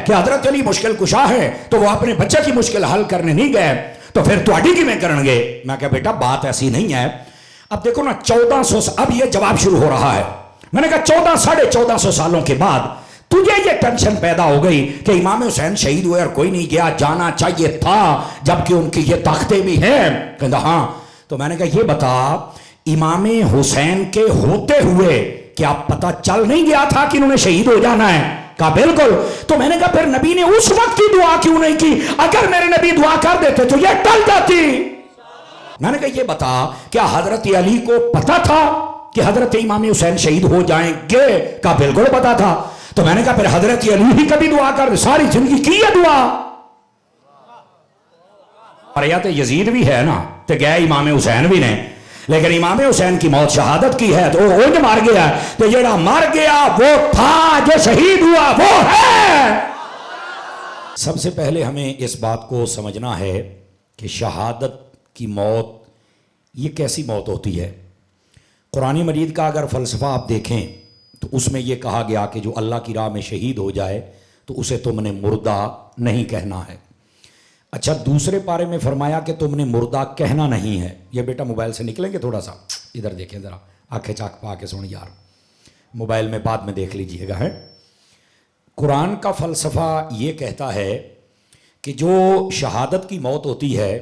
کہ حضرت علی مشکل کشا ہے تو وہ اپنے بچے کی مشکل حل کرنے نہیں گئے تو پھر تواڈی کی میں کرن گے. میں کہا بیٹا بات ایسی نہیں ہے. اب دیکھو نا 1400 اب یہ جواب شروع ہو رہا ہے. میں نے کہا 1400 سالوں کے بعد تجھے یہ ٹینشن پیدا ہو گئی کہ امام حسین شہید ہوئے اور کوئی نہیں گیا, جانا چاہیے تھا جبکہ ان کی یہ طاقتیں بھی ہیں. کہتا ہاں. تو میں نے کہا یہ بتا امام حسین کے ہوتے ہوئے کیا پتہ چل نہیں گیا تھا کہ انہوں نے شہید ہو جانا ہے؟ کہا بالکل. تو میں نے کہا پھر نبی نے اس وقت کی دعا کیوں نہیں کی؟ اگر میرے نبی دعا کر دیتے تو یہ ٹل جاتی. میں نے کہا یہ بتا کیا حضرت علی کو پتا تھا کہ حضرت امام حسین شہید ہو جائیں گے؟ کہا بالکل پتا تھا. تو میں نے کہا پھر حضرت علی ہی کبھی دعا کر, ساری زندگی کی ہے دعا. اور یا تو یزید بھی ہے نا تو گیا امام حسین بھی نے, لیکن امام حسین کی موت شہادت کی ہے تو وہ اونج مار گیا, تو جڑا مر گیا وہ تھا جو شہید ہوا وہ ہے. سب سے پہلے ہمیں اس بات کو سمجھنا ہے کہ شہادت کی موت یہ کیسی موت ہوتی ہے. قرآن مجید کا اگر فلسفہ آپ دیکھیں تو اس میں یہ کہا گیا کہ جو اللہ کی راہ میں شہید ہو جائے تو اسے تم نے مردہ نہیں کہنا ہے. اچھا دوسرے پارے میں فرمایا کہ تم نے مردہ کہنا نہیں ہے. یہ بیٹا موبائل سے نکلیں گے تھوڑا سا ادھر دیکھیں ذرا, آنکھیں چاک پا کے سن یار, موبائل میں بعد میں دیکھ لیجئے گا. ہے قرآن کا فلسفہ یہ کہتا ہے کہ جو شہادت کی موت ہوتی ہے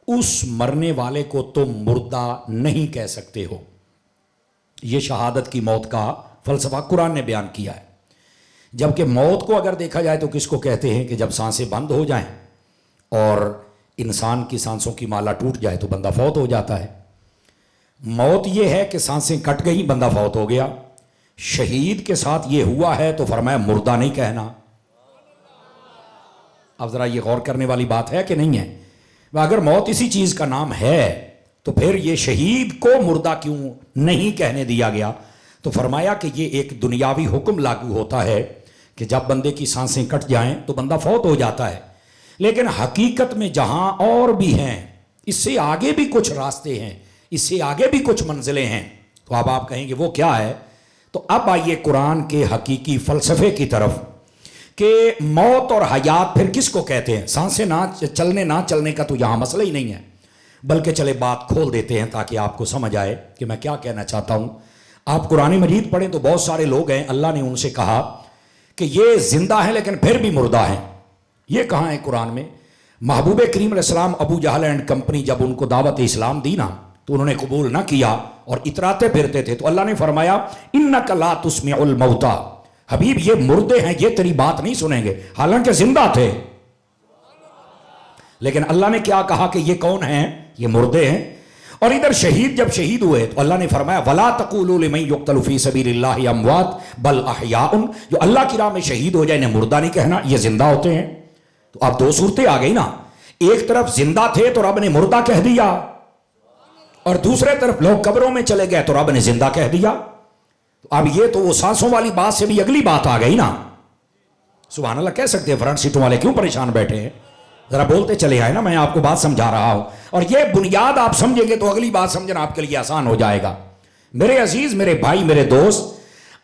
اس مرنے والے کو تم مردہ نہیں کہہ سکتے ہو. یہ شہادت کی موت کا فلسفہ قرآن نے بیان کیا ہے. جبکہ موت کو اگر دیکھا جائے تو کس کو کہتے ہیں کہ جب سانسیں بند ہو جائیں اور انسان کی سانسوں کی مالا ٹوٹ جائے تو بندہ فوت ہو جاتا ہے. موت یہ ہے کہ سانسیں کٹ گئی بندہ فوت ہو گیا. شہید کے ساتھ یہ ہوا ہے تو فرمایا مردہ نہیں کہنا. اب ذرا یہ غور کرنے والی بات ہے کہ نہیں ہے؟ اگر موت اسی چیز کا نام ہے تو پھر یہ شہید کو مردہ کیوں نہیں کہنے دیا گیا؟ تو فرمایا کہ یہ ایک دنیاوی حکم لاگو ہوتا ہے کہ جب بندے کی سانسیں کٹ جائیں تو بندہ فوت ہو جاتا ہے. لیکن حقیقت میں جہاں اور بھی ہیں, اس سے آگے بھی کچھ راستے ہیں, اس سے آگے بھی کچھ منزلیں ہیں. تو اب آپ کہیں گے وہ کیا ہے؟ تو اب آئیے قرآن کے حقیقی فلسفے کی طرف کہ موت اور حیات پھر کس کو کہتے ہیں. سانسیں نہ چلنے کا تو یہاں مسئلہ ہی نہیں ہے, بلکہ چلے بات کھول دیتے ہیں تاکہ آپ کو سمجھ آئے کہ میں کیا کہنا چاہتا ہوں. آپ قرآن مجید پڑھیں تو بہت سارے لوگ ہیں اللہ نے ان سے کہا کہ یہ زندہ ہیں لیکن پھر بھی مردہ ہیں. یہ کہاں ہے قرآن میں؟ محبوب کریم علیہ السلام ابو جہل اینڈ کمپنی جب ان کو دعوت اسلام دی نا تو انہوں نے قبول نہ کیا اور اتراتے پھرتے تھے, تو اللہ نے فرمایا انک لا تسمع الموتى, حبیب یہ مردے ہیں, یہ تیری بات نہیں سنیں گے, حالانکہ زندہ تھے. لیکن اللہ نے کیا کہا کہ یہ کون ہیں؟ یہ مردے ہیں. اور ادھر شہید جب شہید ہوئے تو اللہ نے فرمایا ولا تقولوا لمن يقتل في سبيل الله اموات بل احياء, جو اللہ کی راہ میں شہید ہو جائے انہیں مردہ نہیں کہنا, یہ زندہ ہوتے ہیں. تو اب دو صورتیں آ گئی نا, ایک طرف زندہ تھے تو رب نے مردہ کہہ دیا, اور دوسرے طرف لوگ قبروں میں چلے گئے تو رب نے زندہ کہہ دیا. تو اب یہ تو وہ سانسوں والی بات سے بھی اگلی بات آ گئی نا. سبحان اللہ کہہ سکتے ہیں, فرنٹ سیٹوں والے کیوں پریشان بیٹھے ہیں؟ ذرا بولتے چلے آئے نا, میں آپ کو بات سمجھا رہا ہوں, اور یہ بنیاد آپ سمجھیں گے تو اگلی بات سمجھنا آپ کے لیے آسان ہو جائے گا. میرے عزیز, میرے بھائی, میرے دوست,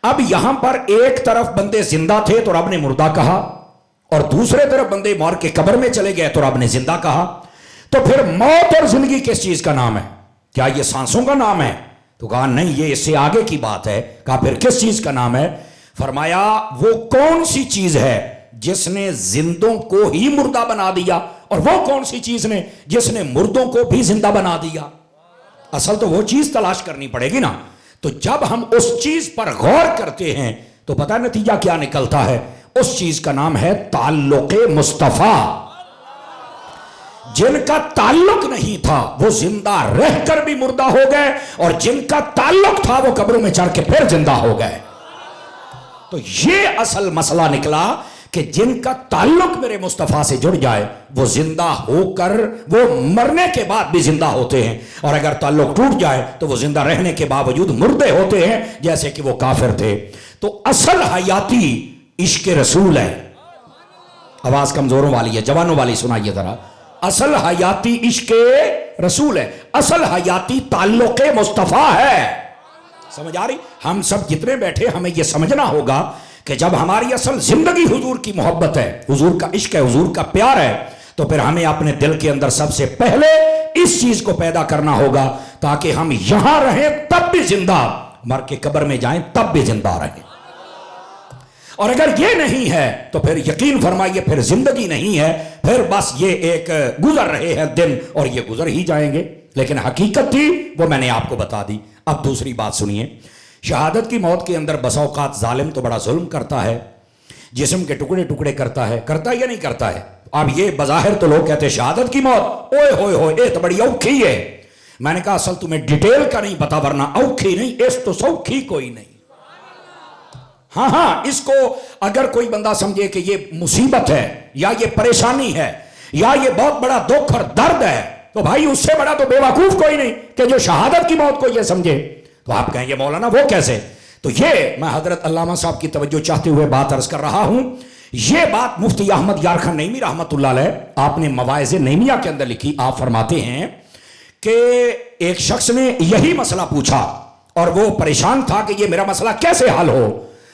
اب یہاں پر ایک طرف بندے زندہ تھے تو رب نے مردہ کہا, اور دوسرے طرف بندے مار کے قبر میں چلے گئے تو رب نے زندہ کہا. تو پھر موت اور زندگی کس چیز کا نام ہے؟ کیا یہ سانسوں کا نام ہے؟ تو کہا نہیں, یہ اس سے آگے کی بات ہے. کہا پھر کس چیز کا نام ہے؟ فرمایا وہ کون سی چیز ہے جس نے زندوں کو ہی مردہ بنا دیا, اور وہ کون سی چیز نے جس نے مردوں کو بھی زندہ بنا دیا. اصل تو وہ چیز تلاش کرنی پڑے گی نا. تو جب ہم اس چیز پر غور کرتے ہیں تو پتہ نتیجہ کیا نکلتا ہے؟ اس چیز کا نام ہے تعلق مصطفیٰ. جن کا تعلق نہیں تھا وہ زندہ رہ کر بھی مردہ ہو گئے, اور جن کا تعلق تھا وہ قبروں میں چڑھ کے پھر زندہ ہو گئے. تو یہ اصل مسئلہ نکلا کہ جن کا تعلق میرے مصطفیٰ سے جڑ جائے وہ زندہ ہو کر وہ مرنے کے بعد بھی زندہ ہوتے ہیں, اور اگر تعلق ٹوٹ جائے تو وہ زندہ رہنے کے باوجود مردے ہوتے ہیں جیسے کہ وہ کافر تھے. تو اصل حیاتی عشق رسول ہے. آواز کمزوروں والی ہے, جوانوں والی سنائیے ذرا. اصل حیاتی عشق رسول ہے, اصل حیاتی تعلق مصطفیٰ ہے. سمجھ آ رہی؟ ہم سب جتنے بیٹھے ہمیں یہ سمجھنا ہوگا کہ جب ہماری اصل زندگی حضور کی محبت ہے، حضور کا عشق ہے، حضور کا پیار ہے، تو پھر ہمیں اپنے دل کے اندر سب سے پہلے اس چیز کو پیدا کرنا ہوگا تاکہ ہم یہاں رہیں تب بھی زندہ، مر کے قبر میں جائیں تب بھی زندہ رہیں۔ اور اگر یہ نہیں ہے تو پھر یقین فرمائیے پھر زندگی نہیں ہے، پھر بس یہ ایک گزر رہے ہیں دن اور یہ گزر ہی جائیں گے۔ لیکن حقیقت تھی وہ میں نے آپ کو بتا دی۔ اب دوسری بات سنیے، شہادت کی موت کے اندر بسا اوقات ظالم تو بڑا ظلم کرتا ہے، جسم کے ٹکڑے ٹکڑے کرتا ہے یا نہیں کرتا ہے؟ اب یہ بظاہر تو لوگ کہتے ہیں شہادت کی موت اوئے ہوئے ہوئے یہ تو بڑی اوکھی ہے۔ میں نے کہا اصل تمہیں ڈیٹیل کا نہیں پتا، ورنہ اوکھی نہیں اس تو سوکھی کوئی نہیں۔ ہاں اس کو اگر کوئی بندہ سمجھے کہ یہ مصیبت ہے یا یہ پریشانی ہے یا یہ بہت بڑا دکھ اور درد ہے، تو بھائی اس سے بڑا تو بے وقوف کوئی نہیں کہ جو شہادت کی موت کو یہ سمجھے۔ تو آپ کہیں گے مولانا وہ کیسے؟ تو یہ میں حضرت علامہ صاحب کی توجہ چاہتے ہوئے بات عرض کر رہا ہوں۔ یہ بات مفتی احمد یار خان نعیمی رحمت اللہ علیہ آپ نے مواعظ نعیمیہ کے اندر لکھی۔ آپ فرماتے ہیں کہ ایک شخص نے یہی مسئلہ پوچھا اور وہ پریشان تھا کہ یہ میرا مسئلہ کیسے حل ہو،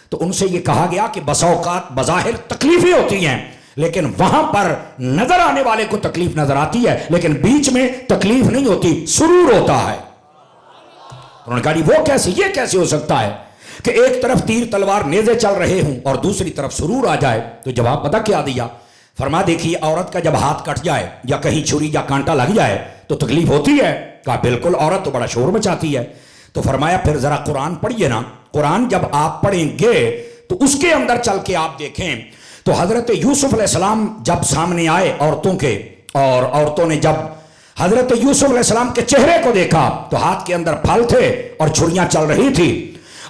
تو ان سے یہ کہا گیا کہ بسا اوقات بظاہر تکلیفیں ہوتی ہیں لیکن وہاں پر نظر آنے والے کو تکلیف نظر آتی ہے لیکن بیچ میں تکلیف نہیں ہوتی، سرور ہوتا ہے۔ انہوں نے کہا وہ کیسے، یہ کیسے ہو سکتا ہے کہ ایک طرف تیر تلوار نیزے چل رہے ہوں اور دوسری طرف سرور آ جائے؟ تو جواب پتہ کیا دیا؟ فرما دیکھیے عورت کا جب ہاتھ کٹ جائے یا کہیں چھری یا کانٹا لگ جائے تو تکلیف ہوتی ہے؟ کہا بالکل، عورت تو بڑا شور مچاتی ہے۔ تو فرمایا پھر ذرا قرآن پڑھیے نا، قرآن جب آپ پڑھیں گے تو اس کے اندر چل کے آپ دیکھیں تو حضرت یوسف علیہ السلام جب سامنے آئے عورتوں کے، اور عورتوں نے جب حضرت یوسف علیہ السلام کے چہرے کو دیکھا تو ہاتھ کے اندر پھل تھے اور چھریاں چل رہی تھی،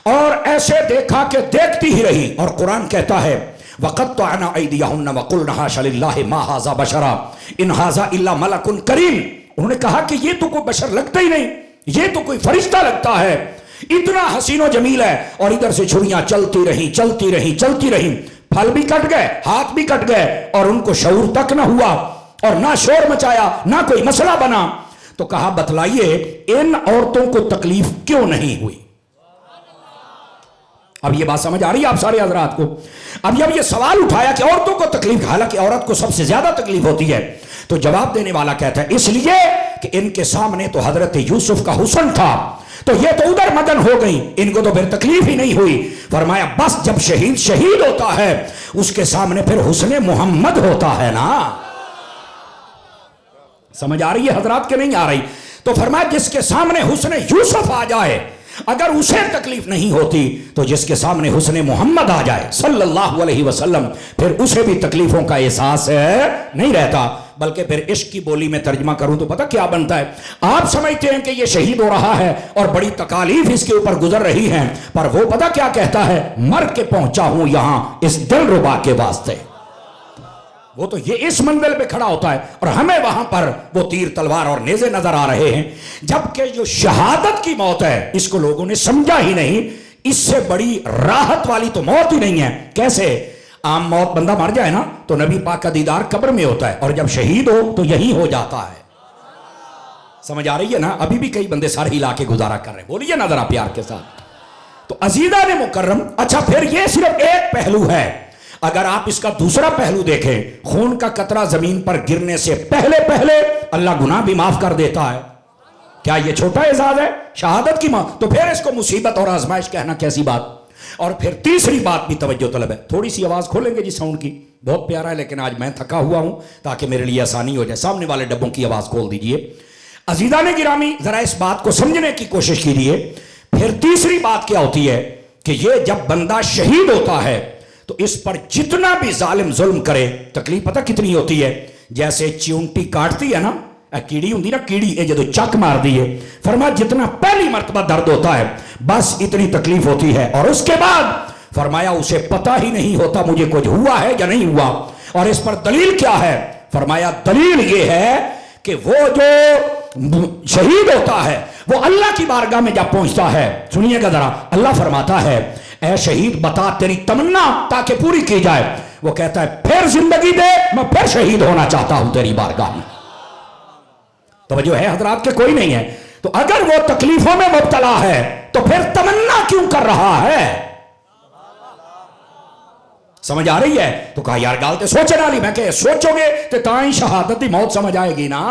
اور ایسے دیکھا کہ دیکھتی ہی رہی۔ اور قرآن کہتا ہے وَقَطَّعْنَا أَيْدِيَهُنَّ وَقُلْنَ حَاشَ لِلَّهِ مَا هَٰذَا بَشَرًا إِنْ هَٰذَا إِلَّا مَلَكٌ كَرِيمٌ۔ انہوں نے کہا کہ یہ تو کوئی بشر لگتا ہی نہیں، یہ تو کوئی فرشتہ لگتا ہے، اتنا حسین و جمیل ہے۔ اور ادھر سے چھریاں چلتی رہیں، پھل بھی کٹ گئے، ہاتھ بھی کٹ گئے، اور ان کو شعور تک نہ ہوا اور نہ شور مچایا، نہ کوئی مسئلہ بنا۔ تو کہا بتلائیے ان عورتوں کو تکلیف کیوں نہیں ہوئی؟ اب یہ بات سمجھ آ رہی ہے آپ سارے حضرات کو؟ اب جب یہ سوال اٹھایا کہ عورتوں کو تکلیف، حالانکہ عورت کو سب سے زیادہ تکلیف ہوتی ہے، تو جواب دینے والا کہتا ہے اس لیے کہ ان کے سامنے تو حضرت یوسف کا حسن تھا، تو یہ تو ادھر مگن ہو گئی، ان کو تو پھر تکلیف ہی نہیں ہوئی۔ فرمایا بس جب شہید ہوتا ہے اس کے سامنے پھر حسن محمد ہوتا ہے نا۔ سمجھ آ رہی ہے حضرات کہ نہیں آ رہی؟ تو فرمایا جس کے سامنے حسن یوسف آ جائے اگر اسے تکلیف نہیں ہوتی تو جس کے سامنے حسن محمد آ جائے صلی اللہ علیہ وسلم پھر اسے بھی تکلیفوں کا احساس نہیں رہتا۔ بلکہ پھر عشق کی بولی میں ترجمہ کروں تو پتہ کیا بنتا ہے؟ آپ سمجھتے ہیں کہ یہ شہید ہو رہا ہے اور بڑی تکالیف اس کے اوپر گزر رہی ہیں، پر وہ پتہ کیا کہتا ہے؟ مر کے پہنچا ہوں یہاں اس دل ربا کے واسطے۔ وہ تو یہ اس منزل پہ کھڑا ہوتا ہے اور ہمیں وہاں پر وہ تیر تلوار اور نیزے نظر آ رہے ہیں، جبکہ جو شہادت کی موت ہے اس کو لوگوں نے سمجھا ہی نہیں۔ اس سے بڑی راحت والی تو موت ہی نہیں ہے۔ کیسے؟ عام موت بندہ مر جائے نا تو نبی پاک کا دیدار قبر میں ہوتا ہے، اور جب شہید ہو تو یہی ہو جاتا ہے۔ سمجھ آ رہی ہے نا؟ ابھی بھی کئی بندے سارے ہلا کے گزارا کر رہے ہیں، بولیے نا ذرا پیار کے ساتھ۔ تو عزیزان مکرم، اچھا پھر یہ صرف ایک پہلو ہے۔ اگر آپ اس کا دوسرا پہلو دیکھیں، خون کا قطرہ زمین پر گرنے سے پہلے اللہ گناہ بھی معاف کر دیتا ہے۔ کیا یہ چھوٹا اعزاز ہے شہادت کی موت؟ تو پھر اس کو مصیبت اور آزمائش کہنا کیسی بات؟ اور پھر تیسری بات بھی توجہ طلب ہے، تھوڑی سی آواز کھولیں گے جی ساؤنڈ کی، بہت پیارا ہے لیکن آج میں تھکا ہوا ہوں تاکہ میرے لیے آسانی ہو جائے۔ سامنے والے ڈبوں کی آواز کھول دیجئے۔ عزیزان گرامی ذرا اس بات کو سمجھنے کی کوشش کیجئے۔ پھر تیسری بات کیا ہوتی ہے کہ یہ جب بندہ شہید ہوتا ہے تو اس پر جتنا بھی ظالم ظلم کرے تکلیف پتہ کتنی ہوتی ہے؟ جیسے چیونٹی کاٹتی ہے نا، کیڑی ہوندی نا، کیڑی یہ جدو چک مار دی ہے، فرمایا جتنا پہلی مرتبہ درد ہوتا ہے بس اتنی تکلیف ہوتی ہے، اور اس کے بعد فرمایا اسے پتہ ہی نہیں ہوتا مجھے کچھ ہوا ہے یا نہیں ہوا۔ اور اس پر دلیل کیا ہے؟ فرمایا دلیل یہ ہے کہ وہ جو شہید ہوتا ہے وہ اللہ کی بارگاہ میں جب پہنچتا ہے، سنیے گا ذرا، اللہ فرماتا ہے اے شہید بتا تیری تمنا تاکہ پوری کی جائے۔ وہ کہتا ہے پھر زندگی دے، میں پھر شہید ہونا چاہتا ہوں تیری بارگاہ میں۔ توجہ ہے حضرات کہ کوئی نہیں ہے؟ تو اگر وہ تکلیفوں میں مبتلا ہے تو پھر تمنا کیوں کر رہا ہے؟ سمجھ آ رہی ہے؟ تو کہا یار گل تے سوچنے والی، میں کہ سوچو گے تو تاں ہی شہادت دی موت سمجھ آئے گی نا۔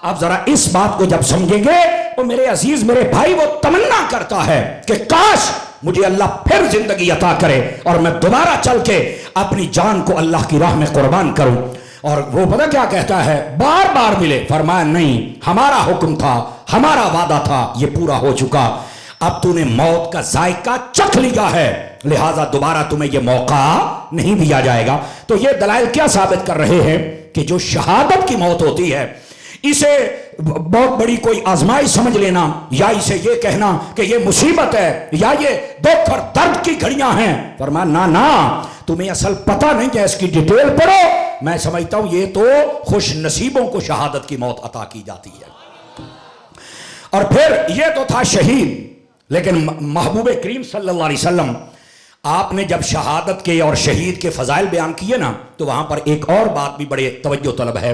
اب ذرا اس بات کو جب سمجھیں گے تو میرے عزیز میرے بھائی وہ تمنا کرتا ہے کہ کاش مجھے اللہ پھر زندگی عطا کرے اور میں دوبارہ چل کے اپنی جان کو اللہ کی راہ میں قربان کروں۔ اور وہ پتہ کیا کہتا ہے؟ بار بار ملے، فرمایا نہیں، ہمارا حکم تھا، ہمارا وعدہ تھا، یہ پورا ہو چکا، اب تو نے موت کا ذائقہ چکھ لیا ہے، لہٰذا دوبارہ تمہیں یہ موقع نہیں دیا جائے گا۔ تو یہ دلائل کیا ثابت کر رہے ہیں کہ جو شہادت کی موت ہوتی ہے اسے بہت بڑی کوئی آزمائش سمجھ لینا، یا اسے یہ کہنا کہ یہ مصیبت ہے یا یہ دکھ اور درد کی گھڑیاں ہیں، فرمایا نا تمہیں اصل پتہ نہیں ہے، اس کی ڈیٹیل پڑھو۔ میں سمجھتا ہوں یہ تو خوش نصیبوں کو شہادت کی موت عطا کی جاتی ہے۔ اور پھر یہ تو تھا شہید، لیکن محبوب کریم صلی اللہ علیہ وسلم آپ نے جب شہادت کے اور شہید کے فضائل بیان کیے نا، تو وہاں پر ایک اور بات بھی بڑے توجہ طلب ہے۔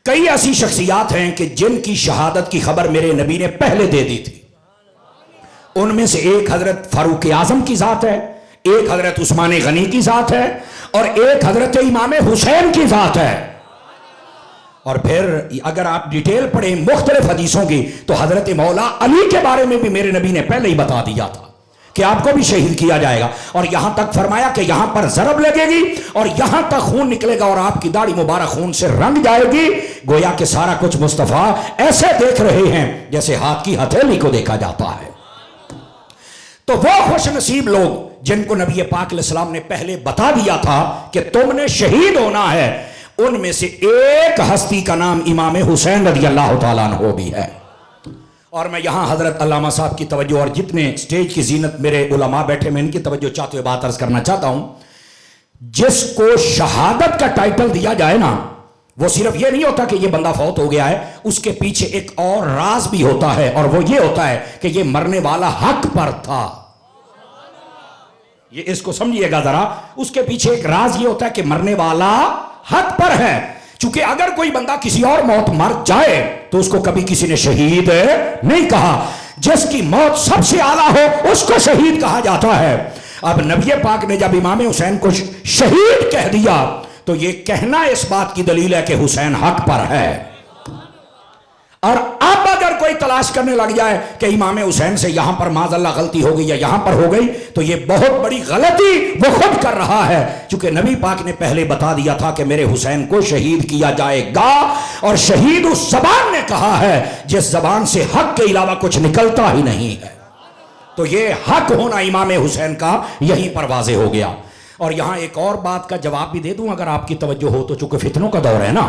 کئی ایسی شخصیات ہیں کہ جن کی شہادت کی خبر میرے نبی نے پہلے دے دی تھی، ان میں سے ایک حضرت فاروق اعظم کی ذات ہے، ایک حضرت عثمان غنی کی ذات ہے، اور ایک حضرت امام حسین کی ذات ہے۔ اور پھر اگر آپ ڈیٹیل پڑھیں مختلف حدیثوں کی تو حضرت مولا علی کے بارے میں بھی میرے نبی نے پہلے ہی بتا دیا تھا کہ آپ کو بھی شہید کیا جائے گا، اور یہاں تک فرمایا کہ یہاں پر ضرب لگے گی اور یہاں تک خون نکلے گا اور آپ کی داڑھی مبارک خون سے رنگ جائے گی، گویا کہ سارا کچھ مصطفیٰ ایسے دیکھ رہے ہیں جیسے ہاتھ کی ہتھیلی کو دیکھا جاتا ہے۔ تو وہ خوش نصیب لوگ جن کو نبی پاک علیہ السلام نے پہلے بتا دیا تھا کہ تم نے شہید ہونا ہے، ان میں سے ایک ہستی کا نام امام حسین رضی اللہ تعالیٰ عنہ بھی ہے۔ اور میں یہاں حضرت علامہ صاحب کی توجہ اور جتنے سٹیج کی زینت میرے علماء بیٹھے میں ان کی توجہ چاہتے ہوئے بات عرض کرنا چاہتا ہوں، جس کو شہادت کا ٹائٹل دیا جائے نا، وہ صرف یہ نہیں ہوتا کہ یہ بندہ فوت ہو گیا ہے، اس کے پیچھے ایک اور راز بھی ہوتا ہے، اور وہ یہ ہوتا ہے کہ یہ مرنے والا حق پر تھا۔ یہ اس کو سمجھیے گا ذرا، اس کے پیچھے ایک راز یہ ہوتا ہے کہ مرنے والا حق پر ہے، چونکہ اگر کوئی بندہ کسی اور موت مر جائے تو اس کو کبھی کسی نے شہید نہیں کہا، جس کی موت سب سے اعلیٰ ہو اس کو شہید کہا جاتا ہے۔ اب نبی پاک نے جب امام حسین کو شہید کہہ دیا تو یہ کہنا اس بات کی دلیل ہے کہ حسین حق پر ہے۔ اور اب اگر کوئی تلاش کرنے لگ جائے کہ امام حسین سے یہاں پر معاذ اللہ غلطی ہو گئی یا یہاں پر ہو گئی، تو یہ بہت بڑی غلطی وہ خود کر رہا ہے، چونکہ نبی پاک نے پہلے بتا دیا تھا کہ میرے حسین کو شہید کیا جائے گا، اور شہید اس زبان نے کہا ہے جس زبان سے حق کے علاوہ کچھ نکلتا ہی نہیں ہے۔ تو یہ حق ہونا امام حسین کا یہیں پر واضح ہو گیا۔ اور یہاں ایک اور بات کا جواب بھی دے دوں اگر آپ کی توجہ ہو تو، چونکہ فتنوں کا دور ہے نا،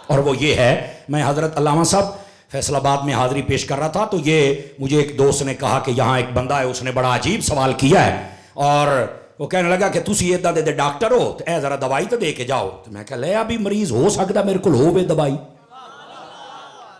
اور وہ یہ ہے، میں حضرت علامہ صاحب فیصل آباد میں حاضری پیش کر رہا تھا تو یہ مجھے ایک دوست نے کہا کہ یہاں ایک بندہ ہے، اس نے بڑا عجیب سوال کیا ہے، اور وہ کہنے لگا کہ تسی ادھا دے ڈاکٹر ہو تو اے ذرا دوائی تو دے کے جاؤ۔ تو میں کہا لے ابھی مریض ہو سکتا میرے کو ہو بے دوائی،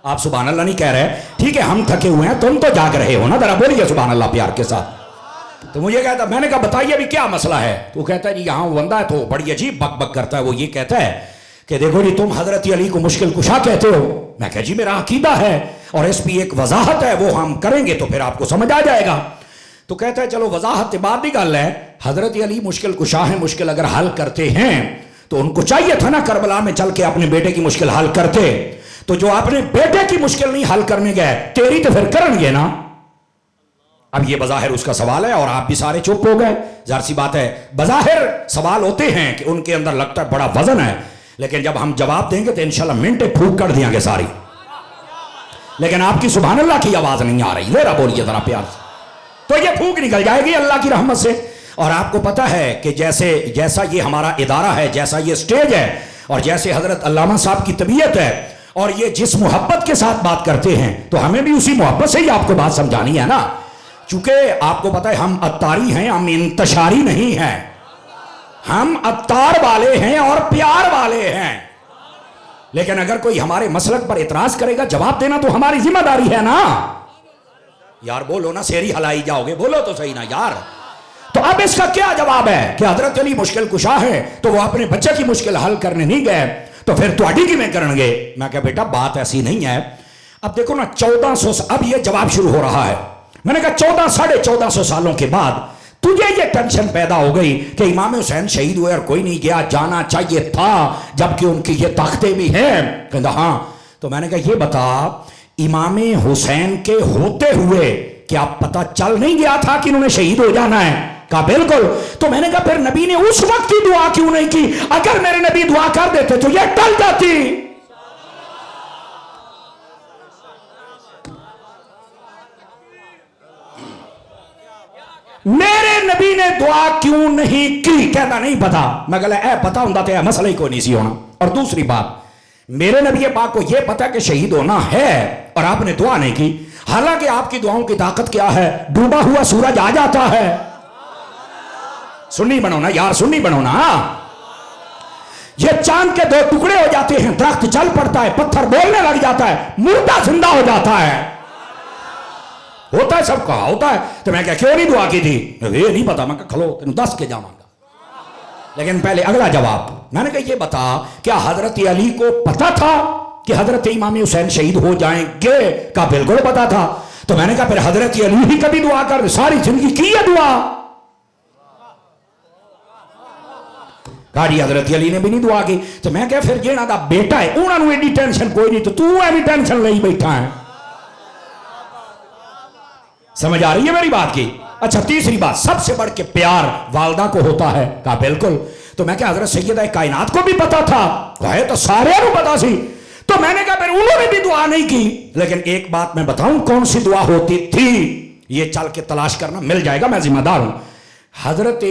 آپ سبحان اللہ نہیں کہہ رہے، ٹھیک ہے ہم تھکے ہوئے ہیں، تم تو جاگ رہے ہو نا، ذرا بولیے سبحان اللہ پیار کے ساتھ۔ تو مجھے کہتا، میں نے کہا بتائیے ابھی کیا مسئلہ ہے؟ تو وہ کہتا ہے جی یہاں وہ بندہ ہے تو بڑی عجیب بک بک کرتا ہے، وہ یہ کہتا ہے کہ دیکھو جی تم حضرت علی کو مشکل کشا کہتے ہو۔ میں کہا جی میرا عقیدہ ہے اور اس بھی ایک وضاحت ہے، وہ ہم کریں گے تو پھر آپ کو سمجھ آ جائے گا۔ تو کہتا ہے چلو وضاحت بعد کی گل ہے، حضرت علی مشکل کشا ہیں، مشکل اگر حل کرتے ہیں تو ان کو چاہیے تھا نا کربلا میں چل کے اپنے بیٹے کی مشکل حل کرتے، تو جو اپنے بیٹے کی مشکل نہیں حل کرنے گئے تیری تو پھر کرن گے نا۔ اب یہ بظاہر اس کا سوال ہے اور آپ بھی سارے چپ ہو گئے، ظاہر سی بات ہے بظاہر سوال ہوتے ہیں کہ ان کے اندر لگتا ہے بڑا وزن ہے، لیکن جب ہم جواب دیں گے تو انشاءاللہ منٹیں پھوک کر دیں گے ساری، لیکن آپ کی سبحان اللہ کی آواز نہیں آ رہی، ذرا بولیے ذرا پیار سے، تو یہ پھوک نکل جائے گی اللہ کی رحمت سے۔ اور آپ کو پتا ہے کہ جیسا یہ ہمارا ادارہ ہے، جیسا یہ سٹیج ہے، اور جیسے حضرت علامہ صاحب کی طبیعت ہے، اور یہ جس محبت کے ساتھ بات کرتے ہیں تو ہمیں بھی اسی محبت سے ہی آپ کو بات سمجھانی ہے نا، چونکہ آپ کو پتا ہے ہم اتاری ہیں، ہم انتشاری نہیں ہیں، ہم اتار والے ہیں اور پیار والے ہیں۔ لیکن اگر کوئی ہمارے مسلک پر اعتراض کرے گا جواب دینا تو ہماری ذمہ داری ہے نا، یار بولو نا، سیری ہلائی جاؤ گے، بولو تو صحیح نا یار۔ تو اب اس کا کیا جواب ہے کہ حضرت علی مشکل کشا ہے تو وہ اپنے بچے کی مشکل حل کرنے نہیں گئے تو پھر تواڈی کی میں کرن گے؟ میں کہا بیٹا بات ایسی نہیں ہے۔ اب دیکھو نا 1400، اب یہ جواب شروع ہو رہا ہے، میں نے کہا 1400 سالوں کے بعد تجھے یہ ٹینشن پیدا ہو گئی کہ امام حسین شہید ہوئے اور کوئی نہیں گیا, جانا چاہیے تھا جبکہ ان کی یہ طاقتیں بھی ہیں. کہتا ہاں. تو میں نے کہا یہ بتا, امام حسین کے ہوتے ہوئے کیا پتہ چل نہیں گیا تھا کہ انہوں نے شہید ہو جانا ہے؟ کہا بالکل. تو میں نے کہا پھر نبی نے اس وقت کی دعا کیوں نہیں کی؟ اگر میرے نبی دعا کر دیتے تو یہ ٹل جاتی. میرے نبی نے دعا کیوں نہیں کی؟ کہنا نہیں پتا. میں کہا اے پتا ہوں تو مسئلہ ہی کوئی نہیں سی ہونا. اور دوسری بات, میرے نبی پاک کو یہ پتا کہ شہید ہونا ہے اور آپ نے دعا نہیں کی, حالانکہ آپ کی دعاؤں کی طاقت کیا ہے؟ ڈوبا ہوا سورج آ جاتا ہے. سنی بنو نا یار, سنی بنو نا. یہ چاند کے 2 ٹکڑے ہو جاتے ہیں, درخت چل پڑتا ہے, پتھر بولنے لگ جاتا ہے, مردہ زندہ ہو جاتا ہے. ہوتا ہے, سب کہا ہوتا ہے. تو میں کہا کیوں نہیں دعا کی تھی؟ یہ نہیں پتا. میں کہا کھلو تینوں 10 کے جاواں گا. لیکن پہلے اگلا جواب. میں نے کہا یہ بتا, کیا حضرت علی کو پتا تھا کہ حضرت امام حسین شہید ہو جائیں گے؟ کہا بالکل پتا تھا. تو میں نے کہا پھر حضرت علی ہی کبھی دعا کر, ساری زندگی کی ہے دعا. کہا جی حضرت علی نے بھی نہیں دعا کی. تو میں کہا پھر جینا دا بیٹا ہے انہوں نے ایڈی ٹینشن کوئی نہیں, تو ایڈی ٹینشن لئی بیٹھا ہے. سمجھ آ رہی ہے میری بات کی؟ اچھا تیسری بات, سب سے بڑھ کے پیار والدہ کو ہوتا ہے. کہا بالکل. تو میں کہا حضرت سیدہ کائنات کو بھی پتا تھا؟ کہا تو سارے کو پتا سی. تو میں نے کہا پھر انہوں نے بھی دعا نہیں کی. لیکن ایک بات میں بتاؤں کون سی دعا ہوتی تھی, یہ چل کے تلاش کرنا, مل جائے گا, میں ذمہ دار ہوں. حضرت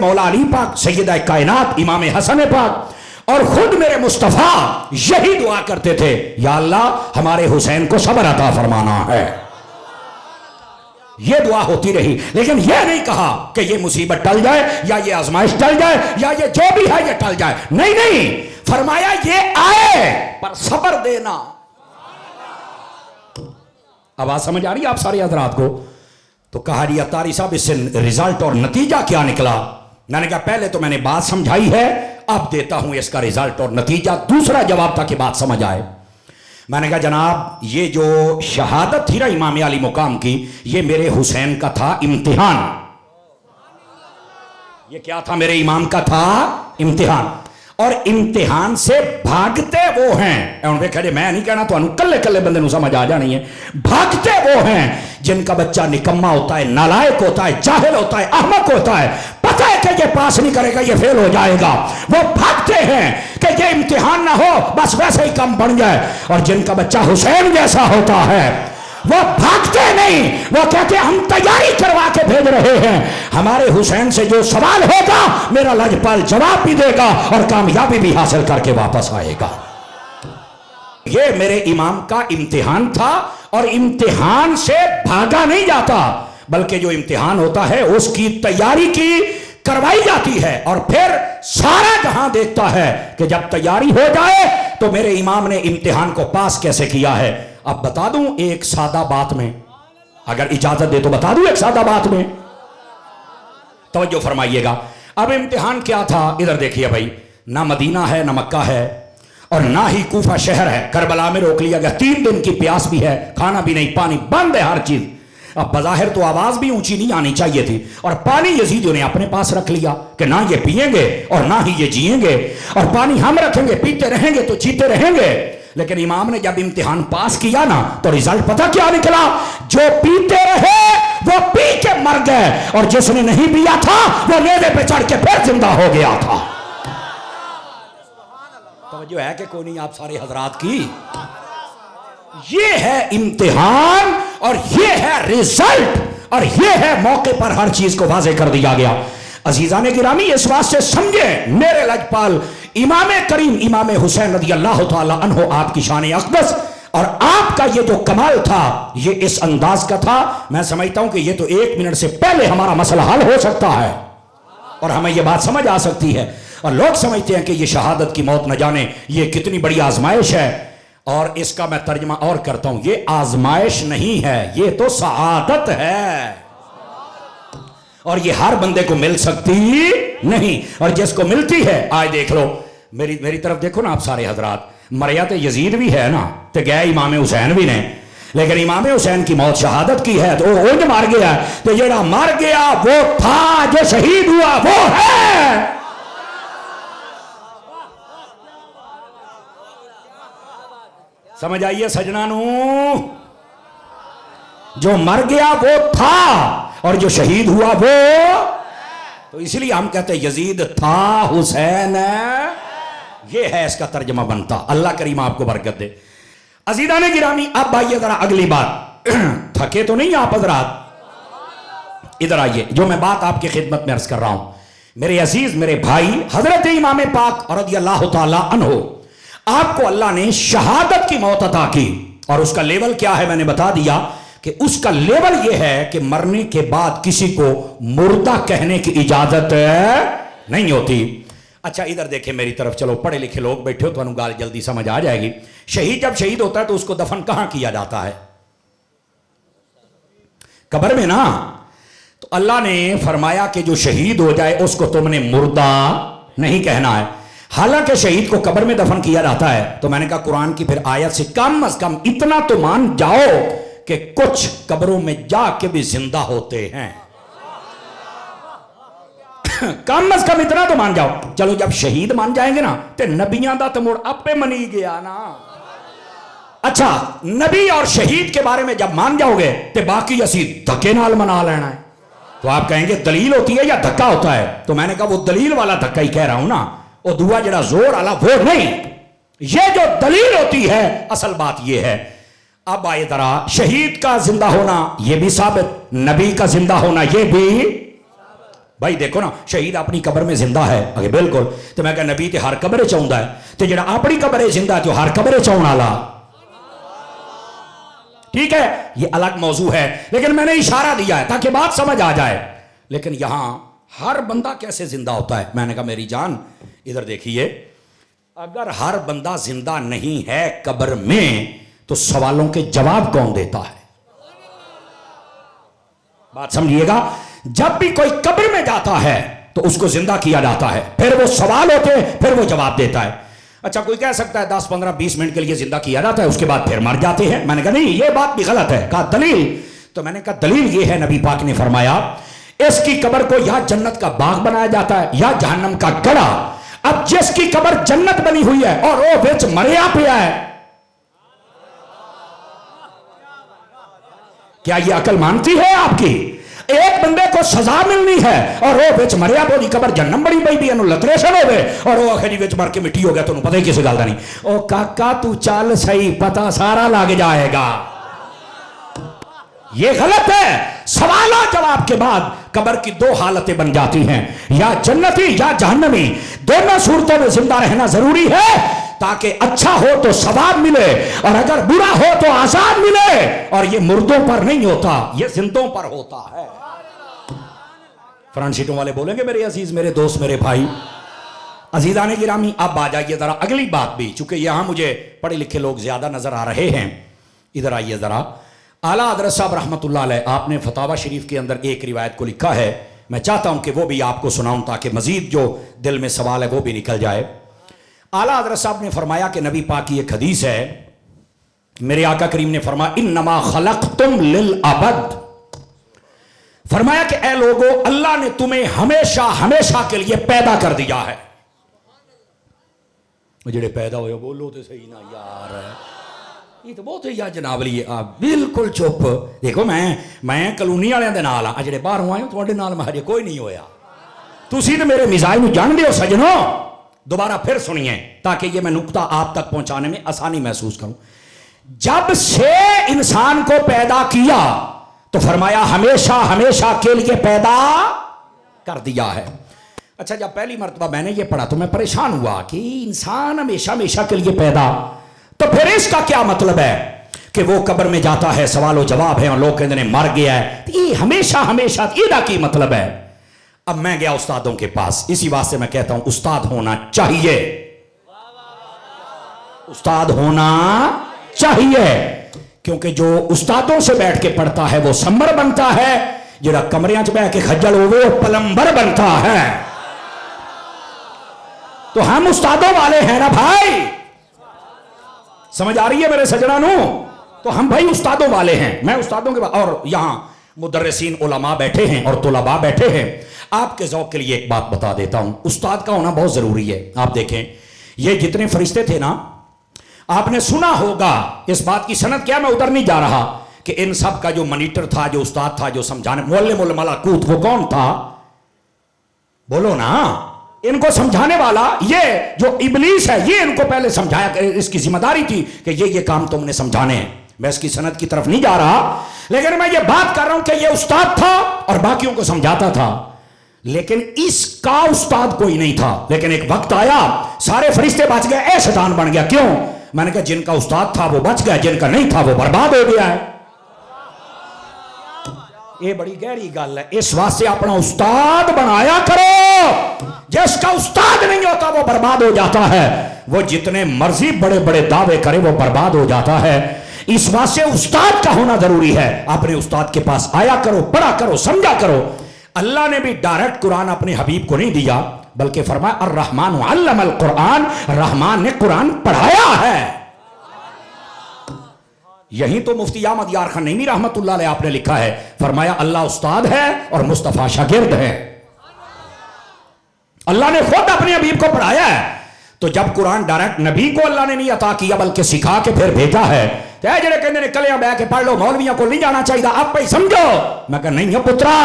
مولا علی پاک, سیدہ کائنات امام حسن پاک اور خود میرے مصطفیٰ یہی دعا کرتے تھے, یا اللہ ہمارے حسین کو صبر عطا فرمانا ہے. یہ دعا ہوتی رہی. لیکن یہ نہیں کہا کہ یہ مصیبت ٹل جائے یا یہ آزمائش ٹل جائے یا یہ جو بھی ہے یہ ٹل جائے. نہیں نہیں, فرمایا یہ آئے پر صبر دینا. آواز سمجھ آ رہی ہے آپ سارے حضرات کو؟ تو کہا جی اتاری صاحب اس سے رزلٹ اور نتیجہ کیا نکلا؟ میں نے کہا پہلے تو میں نے بات سمجھائی ہے, اب دیتا ہوں اس کا رزلٹ اور نتیجہ, دوسرا جواب تاکہ بات سمجھ آئے. میں نے کہا جناب یہ جو شہادت تھی نا امام علی مقام کی, یہ میرے حسین کا تھا امتحان. یہ کیا تھا؟ میرے امام کا تھا امتحان. اور امتحان سے بھاگتے وہ ہیں, میں نہیں کہنا تو کلے کلے بندے نو سمجھ آ جانی ہے, بھاگتے وہ ہیں جن کا بچہ نکما ہوتا ہے, نالائق ہوتا ہے, جاہل ہوتا ہے, احمق ہوتا ہے, پتہ ہے کہ یہ پاس نہیں کرے گا, یہ فیل ہو جائے گا. وہ بھاگتے ہیں کہ یہ امتحان نہ ہو, بس ویسے ہی کم بن جائے. اور جن کا بچہ حسین جیسا ہوتا ہے وہ بھاگتے نہیں, وہ کہتے ہیں ہم تیاری کروا کے بھیج رہے ہیں, ہمارے حسین سے جو سوال ہوگا میرا لاجپال جواب بھی دے گا اور کامیابی بھی حاصل کر کے واپس آئے گا. یہ میرے امام کا امتحان تھا. اور امتحان سے بھاگا نہیں جاتا, بلکہ جو امتحان ہوتا ہے اس کی تیاری کی کروائی جاتی ہے. اور پھر سارا جہاں دیکھتا ہے کہ جب تیاری ہو جائے تو میرے امام نے امتحان کو پاس کیسے کیا ہے. اب بتا دوں ایک سادہ بات میں, اگر اجازت دے تو بتا دوں ایک سادہ بات میں, توجہ فرمائیے گا. اب امتحان کیا تھا؟ ادھر دیکھیے بھائی, نہ مدینہ ہے نہ مکہ ہے اور نہ ہی کوفہ شہر ہے, کربلا میں روک لیا گیا, 3 دن کی پیاس بھی ہے, کھانا بھی نہیں, پانی بند ہے, ہر چیز. اب بظاہر تو آواز بھی اونچی نہیں آنی چاہیے تھی, اور پانی یزیدیوں نے اپنے پاس رکھ لیا کہ نہ یہ پیئیں گے اور نہ ہی یہ جیئیں گے, اور پانی ہم رکھیں گے, پیتے رہیں گے تو جیتے رہیں گے. لیکن امام نے جب امتحان پاس کیا نا تو رزلٹ پتہ کیا نکلا؟ جو پیتے رہے وہ پی کے مر گئے, اور جس نے نہیں پیا تھا وہ نیزے پہ چڑھ کے پھر زندہ ہو گیا تھا. توجہ ہے کہ کوئی نہیں آپ سارے حضرات کی؟ یہ ہے امتحان اور یہ ہے رزلٹ, اور یہ ہے موقع پر ہر چیز کو واضح کر دیا گیا. عزیزان گرامی اس واسطے سمجھیں, میرے لجپال امام کریم امام حسین رضی اللہ تعالی عنہ آپ کی شان اقدس اور آپ کا یہ جو کمال تھا یہ اس انداز کا تھا. میں سمجھتا ہوں کہ یہ تو 1 منٹ سے پہلے ہمارا مسئلہ حل ہو سکتا ہے اور ہمیں یہ بات سمجھ آ سکتی ہے. اور لوگ سمجھتے ہیں کہ یہ شہادت کی موت نہ جانے یہ کتنی بڑی آزمائش ہے, اور اس کا میں ترجمہ اور کرتا ہوں, یہ آزمائش نہیں ہے, یہ تو سعادت ہے, اور یہ ہر بندے کو مل سکتی نہیں, اور جس کو ملتی ہے آج دیکھ لو, میری طرف دیکھو نا آپ سارے حضرات, مریت یزید بھی ہے نا تو گئے امام حسین بھی نے, لیکن امام حسین کی موت شہادت کی ہے تو وہ اونج مار گیا، تو جڑا مر گیا وہ تھا، جو شہید ہوا وہ ہے۔ سمجھ آئیے سجنانو، جو مر گیا وہ تھا اور جو شہید ہوا وہ، تو اس لیے ہم کہتے ہیں یزید تھا، حسین یہ ہے، اس کا ترجمہ بنتا۔ اللہ کریم آپ کو برکت دے۔ عزیزان گرامی، اب آئیے ذرا اگلی بات، تھکے تو نہیں آپ حضرات؟ ادھر آئیے، جو میں بات آپ کی خدمت میں عرض کر رہا ہوں، میرے عزیز میرے بھائی، حضرت امام پاک رضی اللہ تعالی عنہ، آپ کو اللہ نے شہادت کی موت عطا کی، اور اس کا لیول کیا ہے میں نے بتا دیا کہ اس کا لیول یہ ہے کہ مرنے کے بعد کسی کو مردہ کہنے کی اجازت نہیں ہوتی۔ اچھا ادھر دیکھیں میری طرف، چلو پڑھے لکھے لوگ بیٹھے ہو تو انہوں گال جلدی سمجھ آ جائے گی۔ شہید جب شہید ہوتا ہے تو اس کو دفن کہاں کیا جاتا ہے؟ قبر میں نا۔ تو اللہ نے فرمایا کہ جو شہید ہو جائے اس کو تم نے مردہ نہیں کہنا ہے، حالانکہ شہید کو قبر میں دفن کیا جاتا ہے۔ تو میں نے کہا قرآن کی پھر آیت سے کم از کم اتنا تو مان جاؤ کہ کچھ قبروں میں جا کے بھی زندہ ہوتے ہیں، کم از کم اتنا تو مان جاؤ۔ چلو جب شہید مان جائیں گے نا تو نبیاں دا تو مڑ اپے منی گیا نا۔ اچھا نبی اور شہید کے بارے میں جب مان جاؤ گے تو باقی اسی دھکے نال منا لینا ہے۔ تو آپ کہیں گے دلیل ہوتی ہے یا دھکا ہوتا ہے؟ تو میں نے کہا وہ دلیل والا دھکا ہی کہہ رہا ہوں نا، وہ دعا جڑا زور والا وہ نہیں، یہ جو دلیل ہوتی ہے اصل بات یہ ہے۔ اب آئے ذرا، شہید کا زندہ ہونا یہ بھی ثابت، نبی کا زندہ ہونا یہ بھی۔ بھائی دیکھو نا، شہید اپنی قبر میں زندہ ہے، اگر بالکل، تو میں کہا نبی تے ہر قبر چاہتا ہے، تو جڑا اپنی قبر زندہ ہے تو ہر قبر چاہن والا، ٹھیک ہے یہ الگ موضوع ہے، لیکن میں نے اشارہ دیا ہے تاکہ بات سمجھ آ جائے۔ لیکن یہاں ہر بندہ کیسے زندہ ہوتا ہے؟ میں نے کہا میری جان ادھر دیکھیے، اگر ہر بندہ زندہ نہیں ہے قبر میں تو سوالوں کے جواب کون دیتا ہے؟ بات سمجھیے گا، جب بھی کوئی قبر میں جاتا ہے تو اس کو زندہ کیا جاتا ہے، پھر وہ سوال ہوتے ہیں، پھر وہ جواب دیتا ہے۔ اچھا کوئی کہہ سکتا ہے 10 15 20 منٹ کے لیے زندہ کیا جاتا ہے، اس کے بعد پھر مر جاتے ہیں۔ میں نے کہا نہیں، یہ بات بھی غلط ہے۔ کہا دلیل؟ تو میں نے کہا دلیل یہ ہے، نبی پاک نے فرمایا اس کی قبر کو یا جنت کا باغ بنایا جاتا ہے یا جہنم کا گڑھا۔ اب جس کی قبر جنت بنی ہوئی ہے اور وہ وچ مریا پیا ہے، کیا یہ عقل مانتی ہے آپ کی؟ ایک بندے کو سزا ملنی ہے اور وہ وچ مریا پوری قبر جنم بڑی پئی بھی انہوں لتریشن ہو گئے اور وہ آخری وچ مر کے مٹی ہو گیا، تو انہوں پتہ ہی کسی گل دا نہیں۔ او کاکا تو چل صحیح، پتہ سارا لگ جائے گا۔ یہ غلط ہے۔ سوال و جواب کے بعد قبر کی دو حالتیں بن جاتی ہیں، یا جنتی یا جہنمی۔ دونوں صورتوں میں زندہ رہنا ضروری ہے تاکہ اچھا ہو تو ثواب ملے اور اگر برا ہو تو عذاب ملے، اور یہ مردوں پر نہیں ہوتا، یہ زندوں پر ہوتا ہے۔ فرنٹ سیٹوں والے بولیں گے میرے عزیز میرے دوست میرے بھائی۔ عزیزان گرامی اب آ جائیے ذرا اگلی بات بھی، چونکہ یہاں مجھے پڑھے لکھے لوگ زیادہ نظر آ رہے ہیں۔ ادھر آئیے ذرا، اعلیٰ حضرت صاحب رحمۃ اللہ علیہ آپ نے فتاوی شریف کے اندر ایک روایت کو لکھا ہے، میں چاہتا ہوں کہ وہ بھی آپ کو سناؤں تاکہ مزید جو دل میں سوال ہے وہ بھی نکل جائے۔ اعلیٰ حضرت صاحب نے فرمایا کہ نبی پاک کی ایک حدیث ہے، میرے آقا کریم نے فرمایا انما خلقتم للابد، فرمایا کہ اے لوگو اللہ نے تمہیں ہمیشہ ہمیشہ کے لیے پیدا کر دیا ہے۔ جڑے پیدا ہوئے بولو تو صحیح نا یار، یہ تو بہت ہی یا جناب لیے آپ بالکل چپ۔ دیکھو میں کلونی والے دے نال ہاں، جڑے باہروں آئے تھوڑے نال مہاجے کوئی نہیں ہویا، تسی تو میرے مزاج نو جان دیو سجنو۔ دوبارہ پھر سنیے تاکہ یہ میں نقطہ آپ تک پہنچانے میں آسانی محسوس کروں۔ جب سے انسان کو پیدا کیا تو فرمایا ہمیشہ ہمیشہ کے لیے پیدا کر دیا ہے۔ اچھا جب پہلی مرتبہ میں نے یہ پڑھا تو میں پریشان ہوا کہ انسان ہمیشہ ہمیشہ کے لیے پیدا، تو پھر اس کا کیا مطلب ہے کہ وہ قبر میں جاتا ہے، سوال و جواب ہے اور لوگ کہتے ہیں مر گیا ہے، یہ ہمیشہ ہمیشہ یہ کی مطلب ہے۔ اب میں گیا استادوں کے پاس، اسی واسطے میں کہتا ہوں استاد ہونا چاہیے، استاد ہونا چاہیے، کیونکہ جو استادوں سے بیٹھ کے پڑھتا ہے وہ سمبر بنتا ہے، جڑا کمریاں چ بیٹھ کے خجل ہوئے وہ پلمبر بنتا ہے۔ تو ہم استادوں والے ہیں نا بھائی، سمجھ آ رہی ہے میرے سجنانو؟ تو ہم بھائی استادوں والے ہیں، میں استادوں کے اور یہاں مدرسین علماء بیٹھے ہیں اور طلباء بیٹھے ہیں. آپ کے ذوق کے لیے ایک بات بتا دیتا ہوں، استاد کا ہونا بہت ضروری ہے. آپ دیکھیں یہ جتنے فرشتے تھے نا، آپ نے سنا ہوگا اس بات کی سند کیا، میں ادھر نہیں جا رہا، کہ ان سب کا جو منیٹر تھا، جو استاد تھا، جو سمجھانے، معلم الملکوت، وہ کون تھا؟ بولو نا. ان کو سمجھانے والا یہ جو ابلیس ہے، یہ ان کو پہلے سمجھایا، اس کی ذمہ داری تھی کہ یہ کام تم نے سمجھانے ہیں. میں اس کی سند کی طرف نہیں جا رہا، لیکن میں یہ بات کر رہا ہوں کہ یہ استاد تھا اور باقیوں کو سمجھاتا تھا، لیکن اس کا استاد کوئی نہیں تھا. لیکن ایک وقت آیا سارے فرشتے بچ گئے، اے شیطان بن گیا. کیوں؟ میں نے کہا جن کا استاد تھا وہ بچ گیا، جن کا نہیں تھا وہ برباد ہو گیا ہے. یہ بڑی گہری گل ہے. اس واسطے اپنا استاد بنایا کرو. جس کا استاد نہیں ہوتا وہ برباد ہو جاتا ہے، وہ جتنے مرضی بڑے بڑے دعوے کرے وہ برباد ہو جاتا ہے. اس واسطے استاد کا ہونا ضروری ہے. اپنے استاد کے پاس آیا کرو، پڑھا کرو، سمجھا کرو. اللہ نے بھی ڈائریکٹ قرآن اپنے حبیب کو نہیں دیا، بلکہ فرمایا الرحمن علم القرآن، رحمان نے قرآن پڑھایا ہے. یہی تو مفتی احمد یار خان نعیمی رحمت اللہ علیہ آپ نے لکھا ہے، فرمایا اللہ استاد ہے اور مصطفیٰ شاگرد ہے. اللہ نے خود اپنے حبیب کو پڑھایا ہے. تو جب قرآن ڈائریکٹ نبی کو اللہ نے نہیں عطا کیا بلکہ سکھا کے پھر بھیجا ہے، تو اے جڑے کہندے نے کلیاں بہ کے پڑھ لو، مولویوں کو نہیں جانا چاہیے، آپ پہ سمجھو. میں کہا نہیں ہے پترا،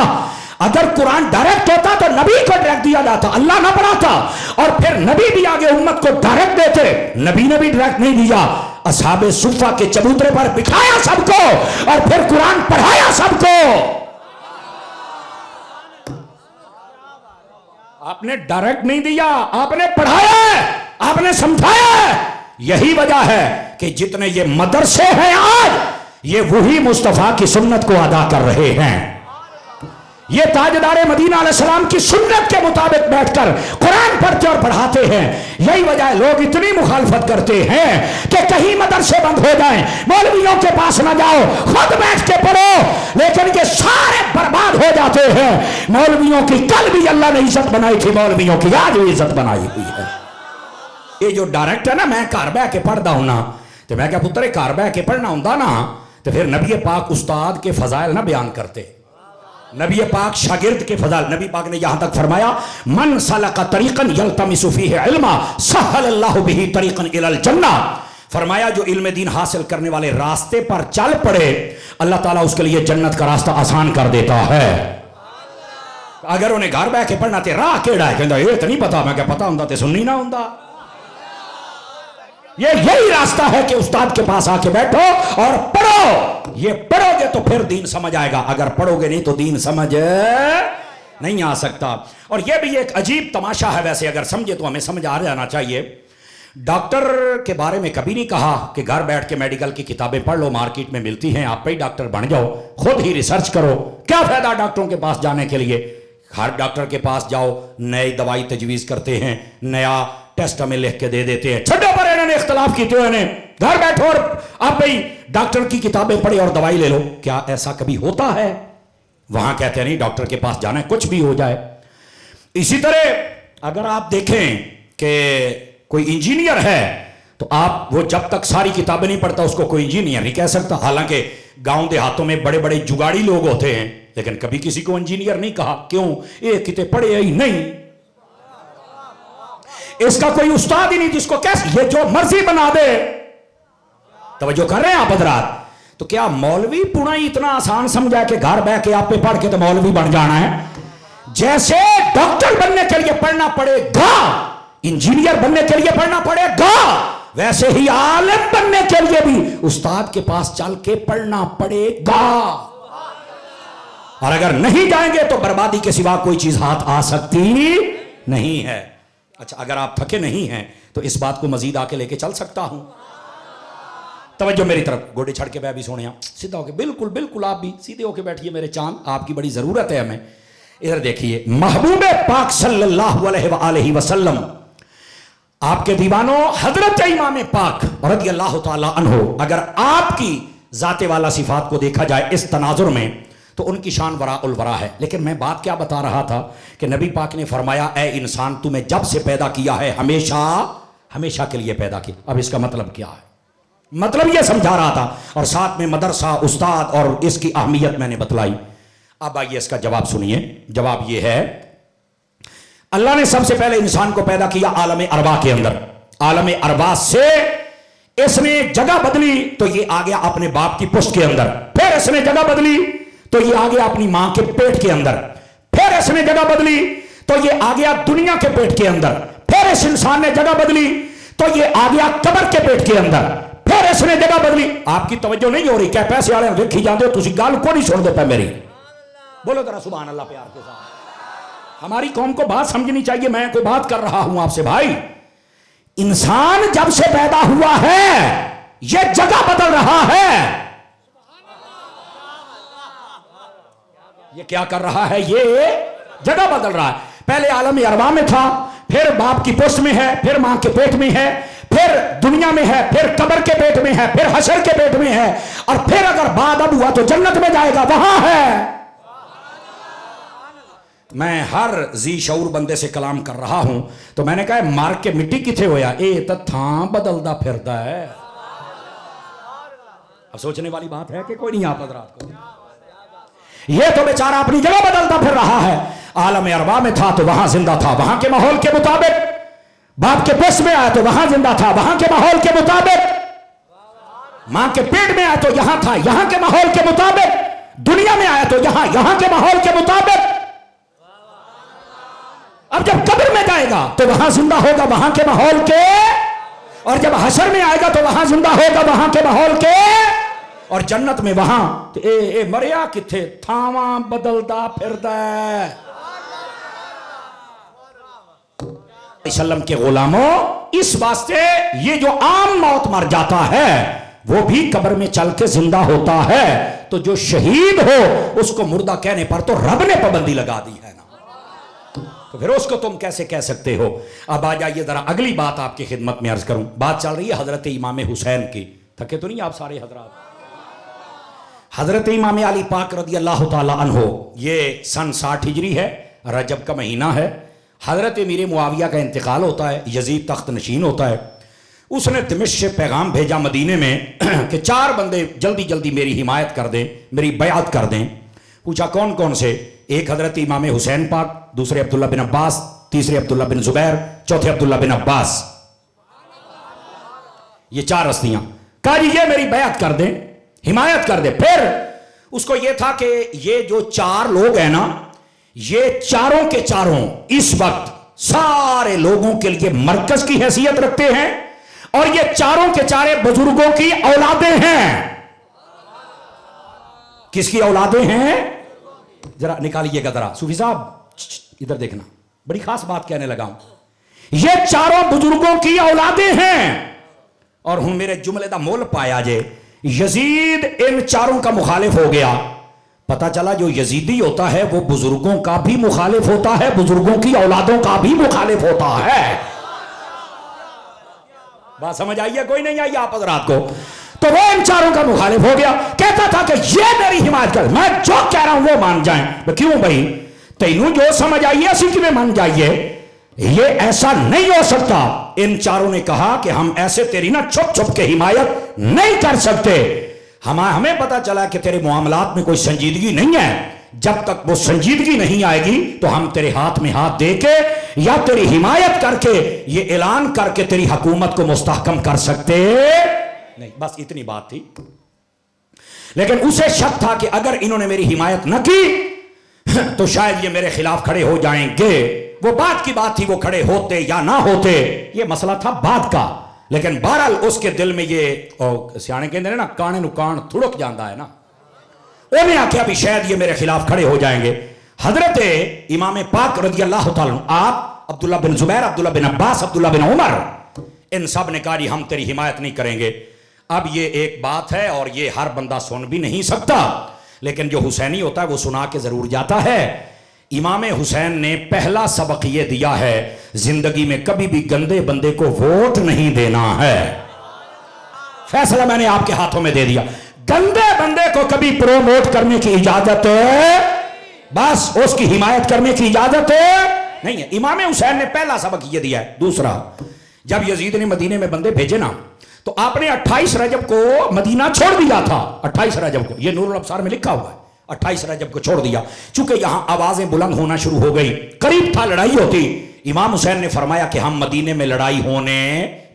اگر قرآن ڈائریکٹ ہوتا تو نبی کو ڈائریکٹ دیا جاتا، اللہ نہ پڑھاتا، اور پھر نبی بھی آگے امت کو ڈائریکٹ دیتے. نبی نے بھی ڈائریکٹ نہیں دیا، اصحاب صفہ کے چبوترے پر بٹھایا سب کو اور پھر قرآن پڑھایا سب کو. آپ نے ڈائریکٹ نہیں دیا، آپ نے پڑھایا ہے، آپ نے سمجھایا ہے. یہی وجہ ہے کہ جتنے یہ مدرسے ہیں آج، یہ وہی مصطفیٰ کی سنت کو ادا کر رہے ہیں. یہ تاجدار مدینہ علیہ السلام کی سنت کے مطابق بیٹھ کر قرآن پڑھتے اور پڑھاتے ہیں. یہی وجہ ہے لوگ اتنی مخالفت کرتے ہیں کہ کہیں مدرسے بند ہو جائیں، مولویوں کے پاس نہ جاؤ، خود بیٹھ کے پڑھو. لیکن یہ سارے برباد ہو جاتے ہیں. مولویوں کی کل بھی اللہ نے عزت بنائی تھی، مولویوں کی آج بھی عزت بنائی ہوئی ہے. یہ جو ڈائریکٹ ہے نا، میں گھر بہ کے پڑھتا ہوں نا، تو میں کہا پتر گھر بہ کے پڑھنا ہوں نا، تو پھر نبی پاک استاد کے فضائل نہ بیان کرتے. نبی پاک شاگرد کے فضائل، نبی پاک نے یہاں تک فرمایا من سلک طریقا یلتمس فیہ علما سہل اللہ بہ طریقا الی الجنہ. فرمایا جو علم دین حاصل کرنے والے راستے پر چل پڑے، اللہ تعالیٰ اس کے لیے جنت کا راستہ آسان کر دیتا ہے. اگر انہیں گھر بیٹھ کے پڑھنا تے راہ کیڑا ہے، کہندا یہ تو نہیں پتا. میں کہا پتا ہوندا تے سننی نہ ہوندا. یہی راستہ ہے کہ استاد کے پاس آ کے بیٹھو اور پڑھو. یہ پڑھو گے تو پھر دین سمجھ آئے گا، اگر پڑھو گے نہیں تو دین سمجھ نہیں آ سکتا. اور یہ بھی ایک عجیب تماشا ہے، ویسے اگر سمجھے تو ہمیں سمجھ آ جانا چاہیے. ڈاکٹر کے بارے میں کبھی نہیں کہا کہ گھر بیٹھ کے میڈیکل کی کتابیں پڑھ لو، مارکیٹ میں ملتی ہیں، آپ پہ ہی ڈاکٹر بن جاؤ، خود ہی ریسرچ کرو. کیا فائدہ ڈاکٹروں کے پاس جانے کے لیے؟ ہر ڈاکٹر کے پاس جاؤ، نئی دوائی تجویز کرتے ہیں، نیا ٹیسٹ ہمیں لکھ کے دے دیتے ہیں. چھڈو پر انہوں نے اختلاف کیتے ہوئے نے، گھر بیٹھو اور آپ بھئی ڈاکٹر کی کتابیں پڑھے اور دوائی لے لو. کیا ایسا کبھی ہوتا ہے؟ وہاں کہتے ہیں نہیں ڈاکٹر کے پاس جانا ہے کچھ بھی ہو جائے. اسی طرح اگر آپ دیکھیں کہ کوئی انجینئر ہے تو آپ وہ جب تک ساری کتابیں نہیں پڑھتا اس کو کوئی انجینئر نہیں کہہ سکتا. حالانکہ گاؤں دیہاتوں میں بڑے بڑے جگاڑی لوگ ہوتے ہیں، لیکن کبھی کسی کو انجینئر نہیں کہا. کیوں؟ یہ کتے پڑھے ہی نہیں، اس کا کوئی استاد ہی نہیں جس کو کیسے یہ جو مرضی بنا دے. توجہ کر رہے ہیں آپ حضرات؟ تو کیا مولوی پونا ہی اتنا آسان سمجھا کہ گھر بیٹھ کے آپ پہ پڑھ کے تو مولوی بن جانا ہے؟ جیسے ڈاکٹر بننے کے لیے پڑھنا پڑے گا، انجینئر بننے کے لیے پڑھنا پڑے گا، ویسے ہی عالم بننے کے لیے بھی استاد کے پاس چل کے پڑھنا پڑے گا. اور اگر نہیں جائیں گے تو بربادی کے سوا کوئی چیز ہاتھ آ سکتی نہیں ہے. اچھا اگر آپ تھکے نہیں ہیں تو اس بات کو مزید آ کے لے کے چل سکتا ہوں. توجہ میری طرف، گوڑے چھڑ کے بھی سونے سیدھا ہو کے، بالکل بالکل آپ بھی سیدھے ہو کے بیٹھیے میرے چاند، آپ کی بڑی ضرورت ہے ہمیں. ادھر دیکھیے، محبوب پاک صلی اللہ علیہ وآلہ وسلم، آپ کے دیوانوں، حضرت امام پاک رضی اللہ تعالی عنہ، اگر آپ کی ذات والا صفات کو دیکھا جائے اس تناظر میں تو ان کی شان وراء الورا ہے. لیکن میں بات کیا بتا رہا تھا کہ نبی پاک نے فرمایا اے انسان تمہیں جب سے پیدا کیا ہے ہمیشہ ہمیشہ کے لیے پیدا کیا. اب اس کا مطلب کیا ہے؟ مطلب یہ سمجھا رہا تھا، اور ساتھ میں مدرسہ، استاد اور اس کی اہمیت میں نے بتلائی۔ اب آئیے اس کا جواب سنیے۔ جواب یہ ہے، اللہ نے سب سے پہلے انسان کو پیدا کیا عالم ارواح کے اندر۔ عالم ارواح سے اس نے جگہ بدلی تو یہ آ گیا اپنے باپ کی پشت کے اندر، پھر اس نے جگہ بدلی تو یہ آ گیا اپنی ماں کے پیٹ کے اندر، پھر اس نے جگہ بدلی تو یہ آ گیا دنیا کے پیٹ کے اندر، پھر اس انسان نے جگہ بدلی تو یہ آ گیا قبر کے پیٹ کے اندر، پھر اس نے جگہ بدلی۔ آپ کی توجہ نہیں ہو رہی کیا؟ پیسے والے دیکھی جاندے ہو تسی گل کو نہیں چھوڑ دے پہ میری، بولو ذرا سبحان اللہ پیار کے ساتھ۔ ہماری قوم کو بات سمجھنی چاہیے، میں کوئی بات کر رہا ہوں آپ سے بھائی۔ انسان جب سے پیدا ہوا ہے یہ جگہ بدل رہا ہے۔ یہ کیا کر رہا ہے؟ یہ جگہ بدل رہا ہے۔ پہلے عالم ارواح میں تھا، پھر باپ کی پشت میں ہے، پھر ماں کے پیٹ میں ہے، پھر دنیا میں ہے، پھر قبر کے پیٹ میں ہے، پھر حشر کے پیٹ میں ہے، اور پھر اگر بعد اب ہوا تو جنت میں جائے گا، وہاں ہے۔ میں ہر ذی شعور بندے سے کلام کر رہا ہوں تو میں نے کہا مار کے مٹی کتھے ہویا، اے تا تھاں بدلدا پھردا ہے۔ اب سوچنے والی بات ہے کہ کوئی نہیں آپ حضرات کو؟ یہ تو بیچارہ اپنی جگہ بدلتا پھر رہا ہے۔ عالم ارواح میں تھا تو وہاں زندہ تھا، وہاں کے ماحول کے مطابق۔ باپ کے پس میں آیا تو وہاں زندہ تھا، وہاں کے ماحول کے مطابق۔ ماں کے پیٹ میں آیا تو یہاں تھا، یہاں کے ماحول کے مطابق۔ دنیا میں آیا تو یہاں کے ماحول کے مطابق۔ اب جب قبر میں جائے گا تو وہاں زندہ ہوگا وہاں کے ماحول کے، اور جب حشر میں آئے گا تو وہاں زندہ ہوگا وہاں کے ماحول کے، اور جنت میں وہاں اے مریا کتھے تھاواں بدلدا پھردا ہے۔ وسلم کے غلاموں، اس واسطے یہ جو عام موت مر جاتا ہے وہ بھی قبر میں چل کے زندہ ہوتا ہے، تو جو شہید ہو اس کو مردہ کہنے پر تو رب نے پابندی لگا دی ہے نا، تو پھر اس کو تم کیسے کہہ سکتے ہو؟ اب آ جائیے ذرا اگلی بات آپ کی خدمت میں عرض کروں۔ بات چل رہی ہے حضرت امام حسین کی، تھکے تو نہیں آپ سارے حضرات؟ حضرت امام علی پاک رضی اللہ تعالی عنہ، یہ سن 60 ہجری ہے، رجب کا مہینہ ہے۔ حضرت امیر معاویہ کا انتقال ہوتا ہے، یزید تخت نشین ہوتا ہے۔ اس نے دمشق سے پیغام بھیجا مدینے میں کہ 4 بندے جلدی جلدی میری حمایت کر دیں، میری بیعت کر دیں۔ پوچھا کون کون سے؟ ایک حضرت امام حسین پاک، دوسرے عبداللہ بن عباس، تیسرے عبداللہ بن زبیر، چوتھے عبداللہ بن عباس۔ یہ 4 ہستیاں۔ کہا جی یہ میری بیعت کر دیں، حمایت کر دیں۔ پھر اس کو یہ تھا کہ یہ جو 4 لوگ ہیں نا، یہ چاروں کے چاروں اس وقت سارے لوگوں کے لیے مرکز کی حیثیت رکھتے ہیں، اور یہ چاروں کے چارے بزرگوں کی اولادیں ہیں۔ کس کی اولادیں ہیں؟ ذرا نکالیے گا ذرا صوفی صاحب، ادھر دیکھنا، بڑی خاص بات کہنے لگا ہوں۔ یہ چاروں بزرگوں کی اولادیں ہیں، اور ہن میرے جملے دا مول پایا جے، یزید ان چاروں کا مخالف ہو گیا۔ پتا چلا جو یزیدی ہوتا ہے وہ بزرگوں کا بھی مخالف ہوتا ہے، بزرگوں کی اولادوں کا بھی مخالف ہوتا ہے۔ بات سمجھ آئی ہے کوئی نہیں آئی آپ حضرات کو؟ تو وہ ان چاروں کا مخالف ہو گیا، کہتا تھا کہ یہ میری حمایت کر، میں جو کہہ رہا ہوں وہ مان جائیں۔ کیوں بھائی؟ تینوں جو سمجھ آئیے اسی کی میں مان جائیے، یہ ایسا نہیں ہو سکتا۔ ان چاروں نے کہا کہ ہم ایسے تیری نا چھپ چھپ کے حمایت نہیں کر سکتے، ہمیں پتا چلا کہ تیرے معاملات میں کوئی سنجیدگی نہیں ہے، جب تک وہ سنجیدگی نہیں آئے گی تو ہم تیرے ہاتھ میں ہاتھ دے کے یا تیری حمایت کر کے یہ اعلان کر کے تیری حکومت کو مستحکم کر سکتے نہیں۔ بس اتنی بات تھی، لیکن اسے شک تھا کہ اگر انہوں نے میری حمایت نہ کی تو شاید یہ میرے خلاف کھڑے ہو جائیں گے۔ وہ بات کی بات تھی، وہ کھڑے ہوتے یا نہ ہوتے یہ مسئلہ تھا بات کا، لیکن بہرحال اس کے دل میں یہ سیانے کہندے نا کانے نو کان تھڑک جاندا ہے نا، انہیں آکھیا بھی شاید یہ میرے خلاف کھڑے ہو جائیں گے۔ حضرت امام پاک رضی اللہ تعالیٰ عنہ، آپ، عبداللہ بن زبیر، عبداللہ بن عباس، عبداللہ بن عمر، ان سب نے کہا جی ہم تیری حمایت نہیں کریں گے۔ اب یہ ایک بات ہے اور یہ ہر بندہ سن بھی نہیں سکتا، لیکن جو حسینی ہوتا ہے وہ سنا کے ضرور جاتا ہے۔ امام حسین نے پہلا سبق یہ دیا ہے، زندگی میں کبھی بھی گندے بندے کو ووٹ نہیں دینا ہے۔ فیصلہ میں نے آپ کے ہاتھوں میں دے دیا، گندے بندے کو کبھی پروموٹ کرنے کی اجازت بس اس کی حمایت کرنے کی اجازت نہیں ہے۔ امام حسین نے پہلا سبق یہ دیا ہے۔ دوسرا، جب یزید نے مدینے میں بندے بھیجے نا تو آپ نے 28 رجب کو مدینہ چھوڑ دیا تھا. 28 رجب کو, یہ نور الابصار میں لکھا ہوا ہے, 28 رجب کو چھوڑ دیا. چونکہ یہاں آوازیں بلند ہونا شروع ہو گئی, قریب تھا لڑائی ہوتی. امام حسین نے فرمایا کہ ہم مدینے میں لڑائی ہونے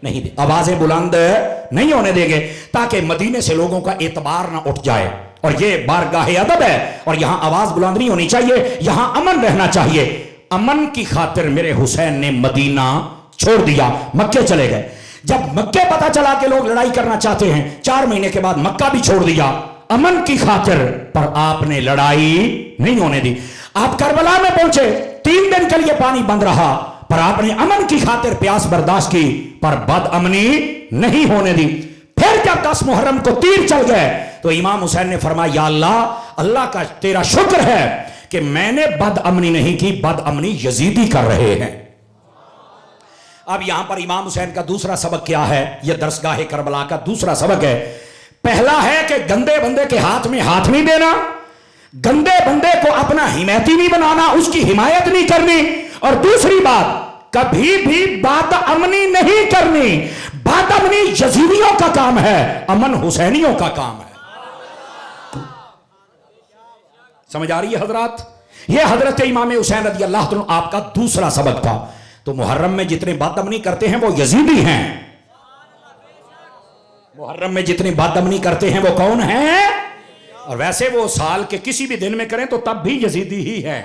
نہیں دیں, آوازیں بلند نہیں ہونے دیں گے, تاکہ مدینے سے لوگوں کا اعتبار نہ اٹھ جائے. اور یہ بارگاہ ادب ہے, اور یہاں آواز بلند نہیں ہونی چاہیے, یہاں امن رہنا چاہیے. امن کی خاطر میرے حسین نے مدینہ چھوڑ دیا, مکے چلے گئے. جب مکے پتا چلا کہ لوگ لڑائی کرنا چاہتے ہیں, 4 مہینے کے بعد مکہ بھی چھوڑ دیا امن کی خاطر, پر آپ نے لڑائی نہیں ہونے دی. آپ کربلا میں پہنچے, 3 دن کے لیے پانی بند رہا, پر آپ نے امن کی خاطر پیاس برداشت کی, پر بد امنی نہیں ہونے دی. پھر جب 10 محرم کو تیر چل گئے تو امام حسین نے فرمایا یا اللہ, اللہ کا تیرا شکر ہے کہ میں نے بد امنی نہیں کی, بد امنی یزیدی کر رہے ہیں. اب یہاں پر امام حسین کا دوسرا سبق کیا ہے؟ یہ درسگاہ کربلا کا دوسرا سبق ہے. پہلا ہے کہ گندے بندے کے ہاتھ میں ہاتھ نہیں دینا, گندے بندے کو اپنا حمایتی نہیں بنانا, اس کی حمایت نہیں کرنی. اور دوسری بات, کبھی بھی بد امنی نہیں کرنی. بد امنی یزیدیوں کا کام ہے, امن حسینیوں کا کام ہے. سمجھ آ رہی ہے حضرات؟ یہ حضرت امام حسین رضی اللہ عنہ آپ کا دوسرا سبق تھا. تو محرم میں جتنے بد امنی کرتے ہیں وہ یزیدی ہیں. محرم میں جتنے بد امنی کرتے ہیں وہ کون ہیں؟ اور ویسے وہ سال کے کسی بھی دن میں کریں تو تب بھی یزیدی ہی ہیں.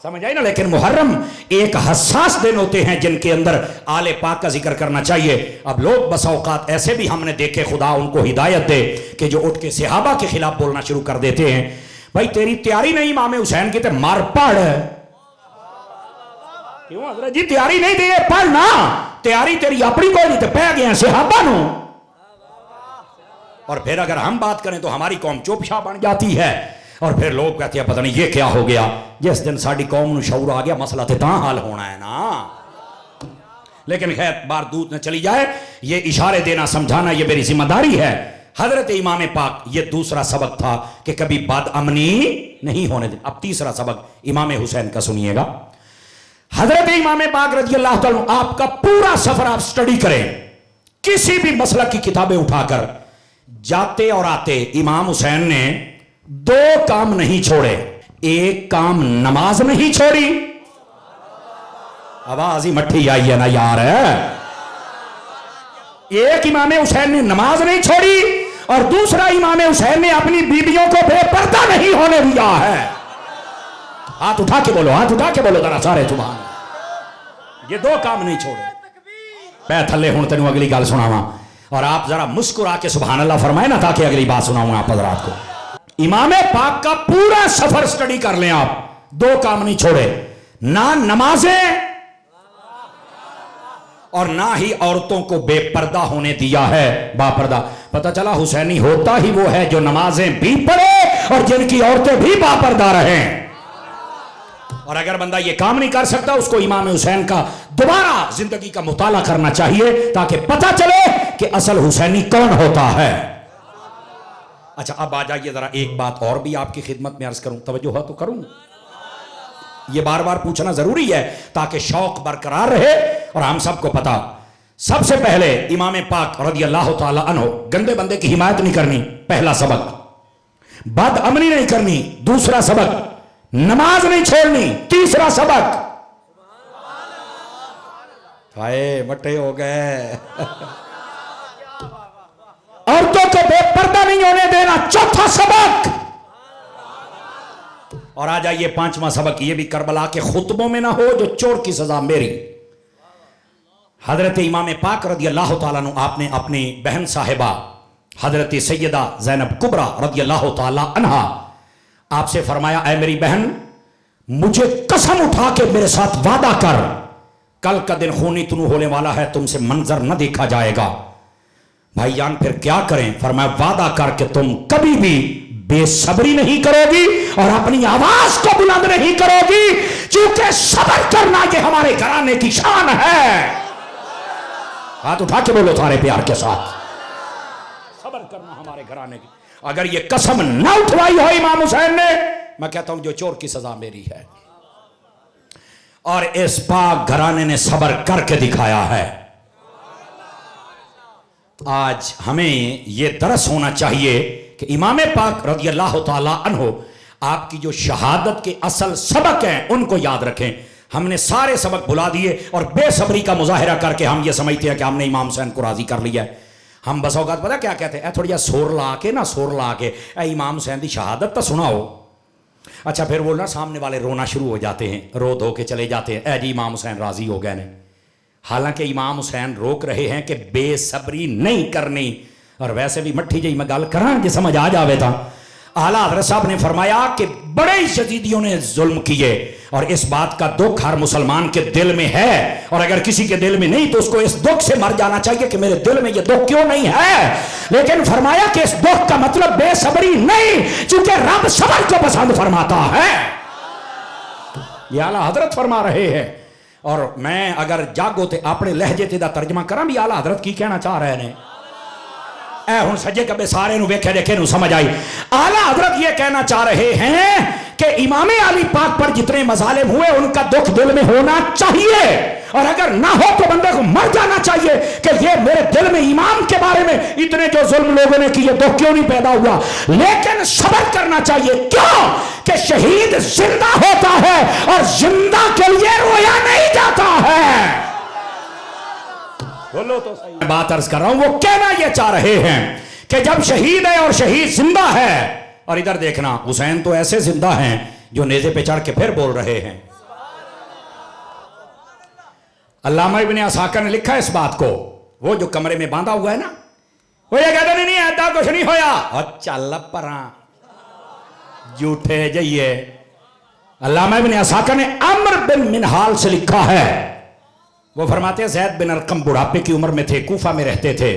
سمجھ آئی نا؟ لیکن محرم ایک حساس دن ہوتے ہیں جن کے اندر آل پاک کا ذکر کرنا چاہیے. اب لوگ بس اوقات ایسے بھی ہم نے دیکھے, خدا ان کو ہدایت دے, کہ جو اٹھ کے صحابہ کے خلاف بولنا شروع کر دیتے ہیں. بھائی تیری تیاری نہیں امام حسین کی تے مار پڑ. کیوں حضرت جی تیاری نہیں دی, پڑھنا تیاری تیری اپنی کوئی نہیں, تے پہ گئے ہیں صحابہ نو. اور پھر اگر ہم بات کریں تو ہماری قوم چوپ شاہ بن جاتی ہے, اور پھر لوگ کہتے ہیں پتہ نہیں یہ کیا ہو گیا. جس دن ساڑی قوم نو شعور آ گیا مسئلہ تے تاں حال ہونا ہے نا. لیکن خیر بار دودھ نہ چلی جائے, یہ اشارے دینا سمجھانا یہ میری ذمہ داری ہے. حضرت امام پاک یہ دوسرا سبق تھا کہ کبھی بد امنی نہیں ہونے دیں. اب تیسرا سبق امام حسین کا سنیے گا. حضرت امام پاک رضی اللہ تعالیٰ آپ کا پورا سفر آپ سٹڈی کریں, کسی بھی مسلک کی کتابیں اٹھا کر, جاتے اور آتے امام حسین نے 2 کام نہیں چھوڑے. ایک کام نماز نہیں چھوڑی. آواز ہی مٹھی آئی ہے نا یار. ایک امام حسین نے نماز نہیں چھوڑی, اور دوسرا امام حسین نے اپنی بیویوں کو بے پردہ نہیں ہونے دیا ہے. ہاتھ اٹھا کے بولو, ہاتھ اٹھا کے بولو ذرا سارے سبحان. یہ 2 کام نہیں چھوڑے. پہ تھلے ہوں تینوں اگلی گل سناواں, اور آپ ذرا مسکرا کے سبحان اللہ فرمائے نا, تاکہ اگلی بات سناؤں آپ حضرات کو. امام پاک کا پورا سفر سٹڈی کر لیں آپ, 2 کام نہیں چھوڑے. نہ نمازیں اور نہ ہی عورتوں کو بے پردہ ہونے دیا ہے, با پردہ. پتہ چلا حسینی ہوتا ہی وہ ہے جو نمازیں بھی پڑھے اور جن کی عورتیں بھی با پردہ رہیں. اور اگر بندہ یہ کام نہیں کر سکتا, اس کو امام حسین کا دوبارہ زندگی کا مطالعہ کرنا چاہیے, تاکہ پتہ چلے کہ اصل حسینی کون ہوتا ہے. اچھا اب آ جائیے ذرا ایک بات اور بھی آپ کی خدمت میں عرض کروں, توجہ ہے تو کروں. یہ بار بار پوچھنا ضروری ہے تاکہ شوق برقرار رہے اور ہم سب کو پتا. سب سے پہلے امام پاک رضی اللہ تعالی عنہ, گندے بندے کی حمایت نہیں کرنی, پہلا سبق. بد امنی نہیں کرنی, دوسرا سبق. نماز نہیں چھوڑنی, تیسرا سبق. ہائے مٹے ہو گئے. عورتوں کو بے پردہ نہیں ہونے دینا, چوتھا سبق. اور آ جائیے 5واں سبق, یہ بھی کربلا کے خطبوں میں نہ ہو جو چور کی سزا میری. حضرت امام پاک رضی اللہ تعالیٰ عنہ آپ نے اپنی بہن صاحبہ حضرت سیدہ زینب کبریٰ رضی اللہ تعالیٰ عنہا آپ سے فرمایا, اے میری بہن مجھے قسم اٹھا کے میرے ساتھ وعدہ کر, کل کا دن خونی طلوع ہونے والا ہے, تم سے منظر نہ دیکھا جائے گا. بھائی جان پھر کیا کریں؟ فرمایا وعدہ کر کے تم کبھی بھی بے صبری نہیں کرو گی اور اپنی آواز کو بلند نہیں کرو گی, چونکہ صبر کرنا یہ ہمارے گھرانے کی شان ہے. ہاتھ اٹھا کے بولو سارے پیار کے ساتھ, صبر کرنا ہمارے گھرانے کی. اگر یہ قسم نہ اٹھوائی ہو امام حسین نے, میں کہتا ہوں جو چور کی سزا میری ہے. اور اس پاک گھرانے نے صبر کر کے دکھایا ہے. آج ہمیں یہ درس ہونا چاہیے کہ امام پاک رضی اللہ تعالی عنہ آپ کی جو شہادت کے اصل سبق ہیں ان کو یاد رکھیں. ہم نے سارے سبق بھلا دیے اور بے صبری کا مظاہرہ کر کے ہم یہ سمجھتے ہیں کہ ہم نے امام حسین کو راضی کر لیا ہے. ہم بس اوقات پتہ کیا کہتے ہیں, اے تھوڑی جا سور لا کے اے امام حسین دی شہادت تو سناؤ. اچھا پھر وہ نا سامنے والے رونا شروع ہو جاتے ہیں, رو دھو کے چلے جاتے ہیں, اے جی امام حسین راضی ہو گئے نے. حالانکہ امام حسین روک رہے ہیں کہ بے صبری نہیں کرنی. اور ویسے بھی مٹھی جی میں گل کراں جی سمجھ آ جاوے تھا. اعلیٰ حضرت صاحب نے فرمایا کہ بڑے یزیدیوں نے ظلم کیے اور اس بات کا دکھ ہر مسلمان کے دل میں ہے, اور اگر کسی کے دل میں نہیں تو اس کو اس دکھ سے مر جانا چاہیے کہ میرے دل میں یہ دکھ کیوں نہیں ہے. لیکن فرمایا کہ اس دکھ کا مطلب بے صبری نہیں, چونکہ رب صبر کو پسند فرماتا ہے. یہ اعلیٰ حضرت فرما رہے ہیں. اور میں اگر جاگو تے اپنے لہجے تے دا ترجمہ کراں بھی اعلیٰ حضرت کی کہنا چاہ رہے ہیں. اے ہن سجے کبے سارے نو ویکھے دیکھے نو سمجھ آئی. اعلیٰ حضرت یہ کہنا چاہ رہے ہیں کہ امام علی پاک پر جتنے مظالم ہوئے ان کا دکھ دل میں ہونا چاہیے, اور اگر نہ ہو تو بندے کو مر جانا چاہیے کہ یہ میرے دل میں امام کے بارے میں اتنے جو ظلم لوگوں نے کیے دکھ کیوں نہیں پیدا ہوا. لیکن صبر کرنا چاہیے. کیوں کہ شہید زندہ ہوتا ہے اور زندہ کے لیے رویا نہیں جاتا ہے. بولو تو صحیح. بات عرض کر رہا ہوں, وہ کہنا یہ چاہ رہے ہیں کہ جب شہید ہے اور شہید زندہ ہے, اور ادھر دیکھنا حسین تو ایسے زندہ ہیں جو نیزے پہ چڑھ کے پھر بول رہے ہیں. علامہ ابن عساکر نے لکھا اس بات کو, وہ جو کمرے میں باندھا ہوا ہے نا, وہ یہ کہتے نہیں ایسا کچھ نہیں ہویا. چل پراں جھوٹے جئیے. علامہ ابن عساکر نے عمر بن منہال سے لکھا ہے, وہ فرماتے ہیں زید بن ارقم بڑھاپے کی عمر میں تھے, کوفہ میں رہتے تھے,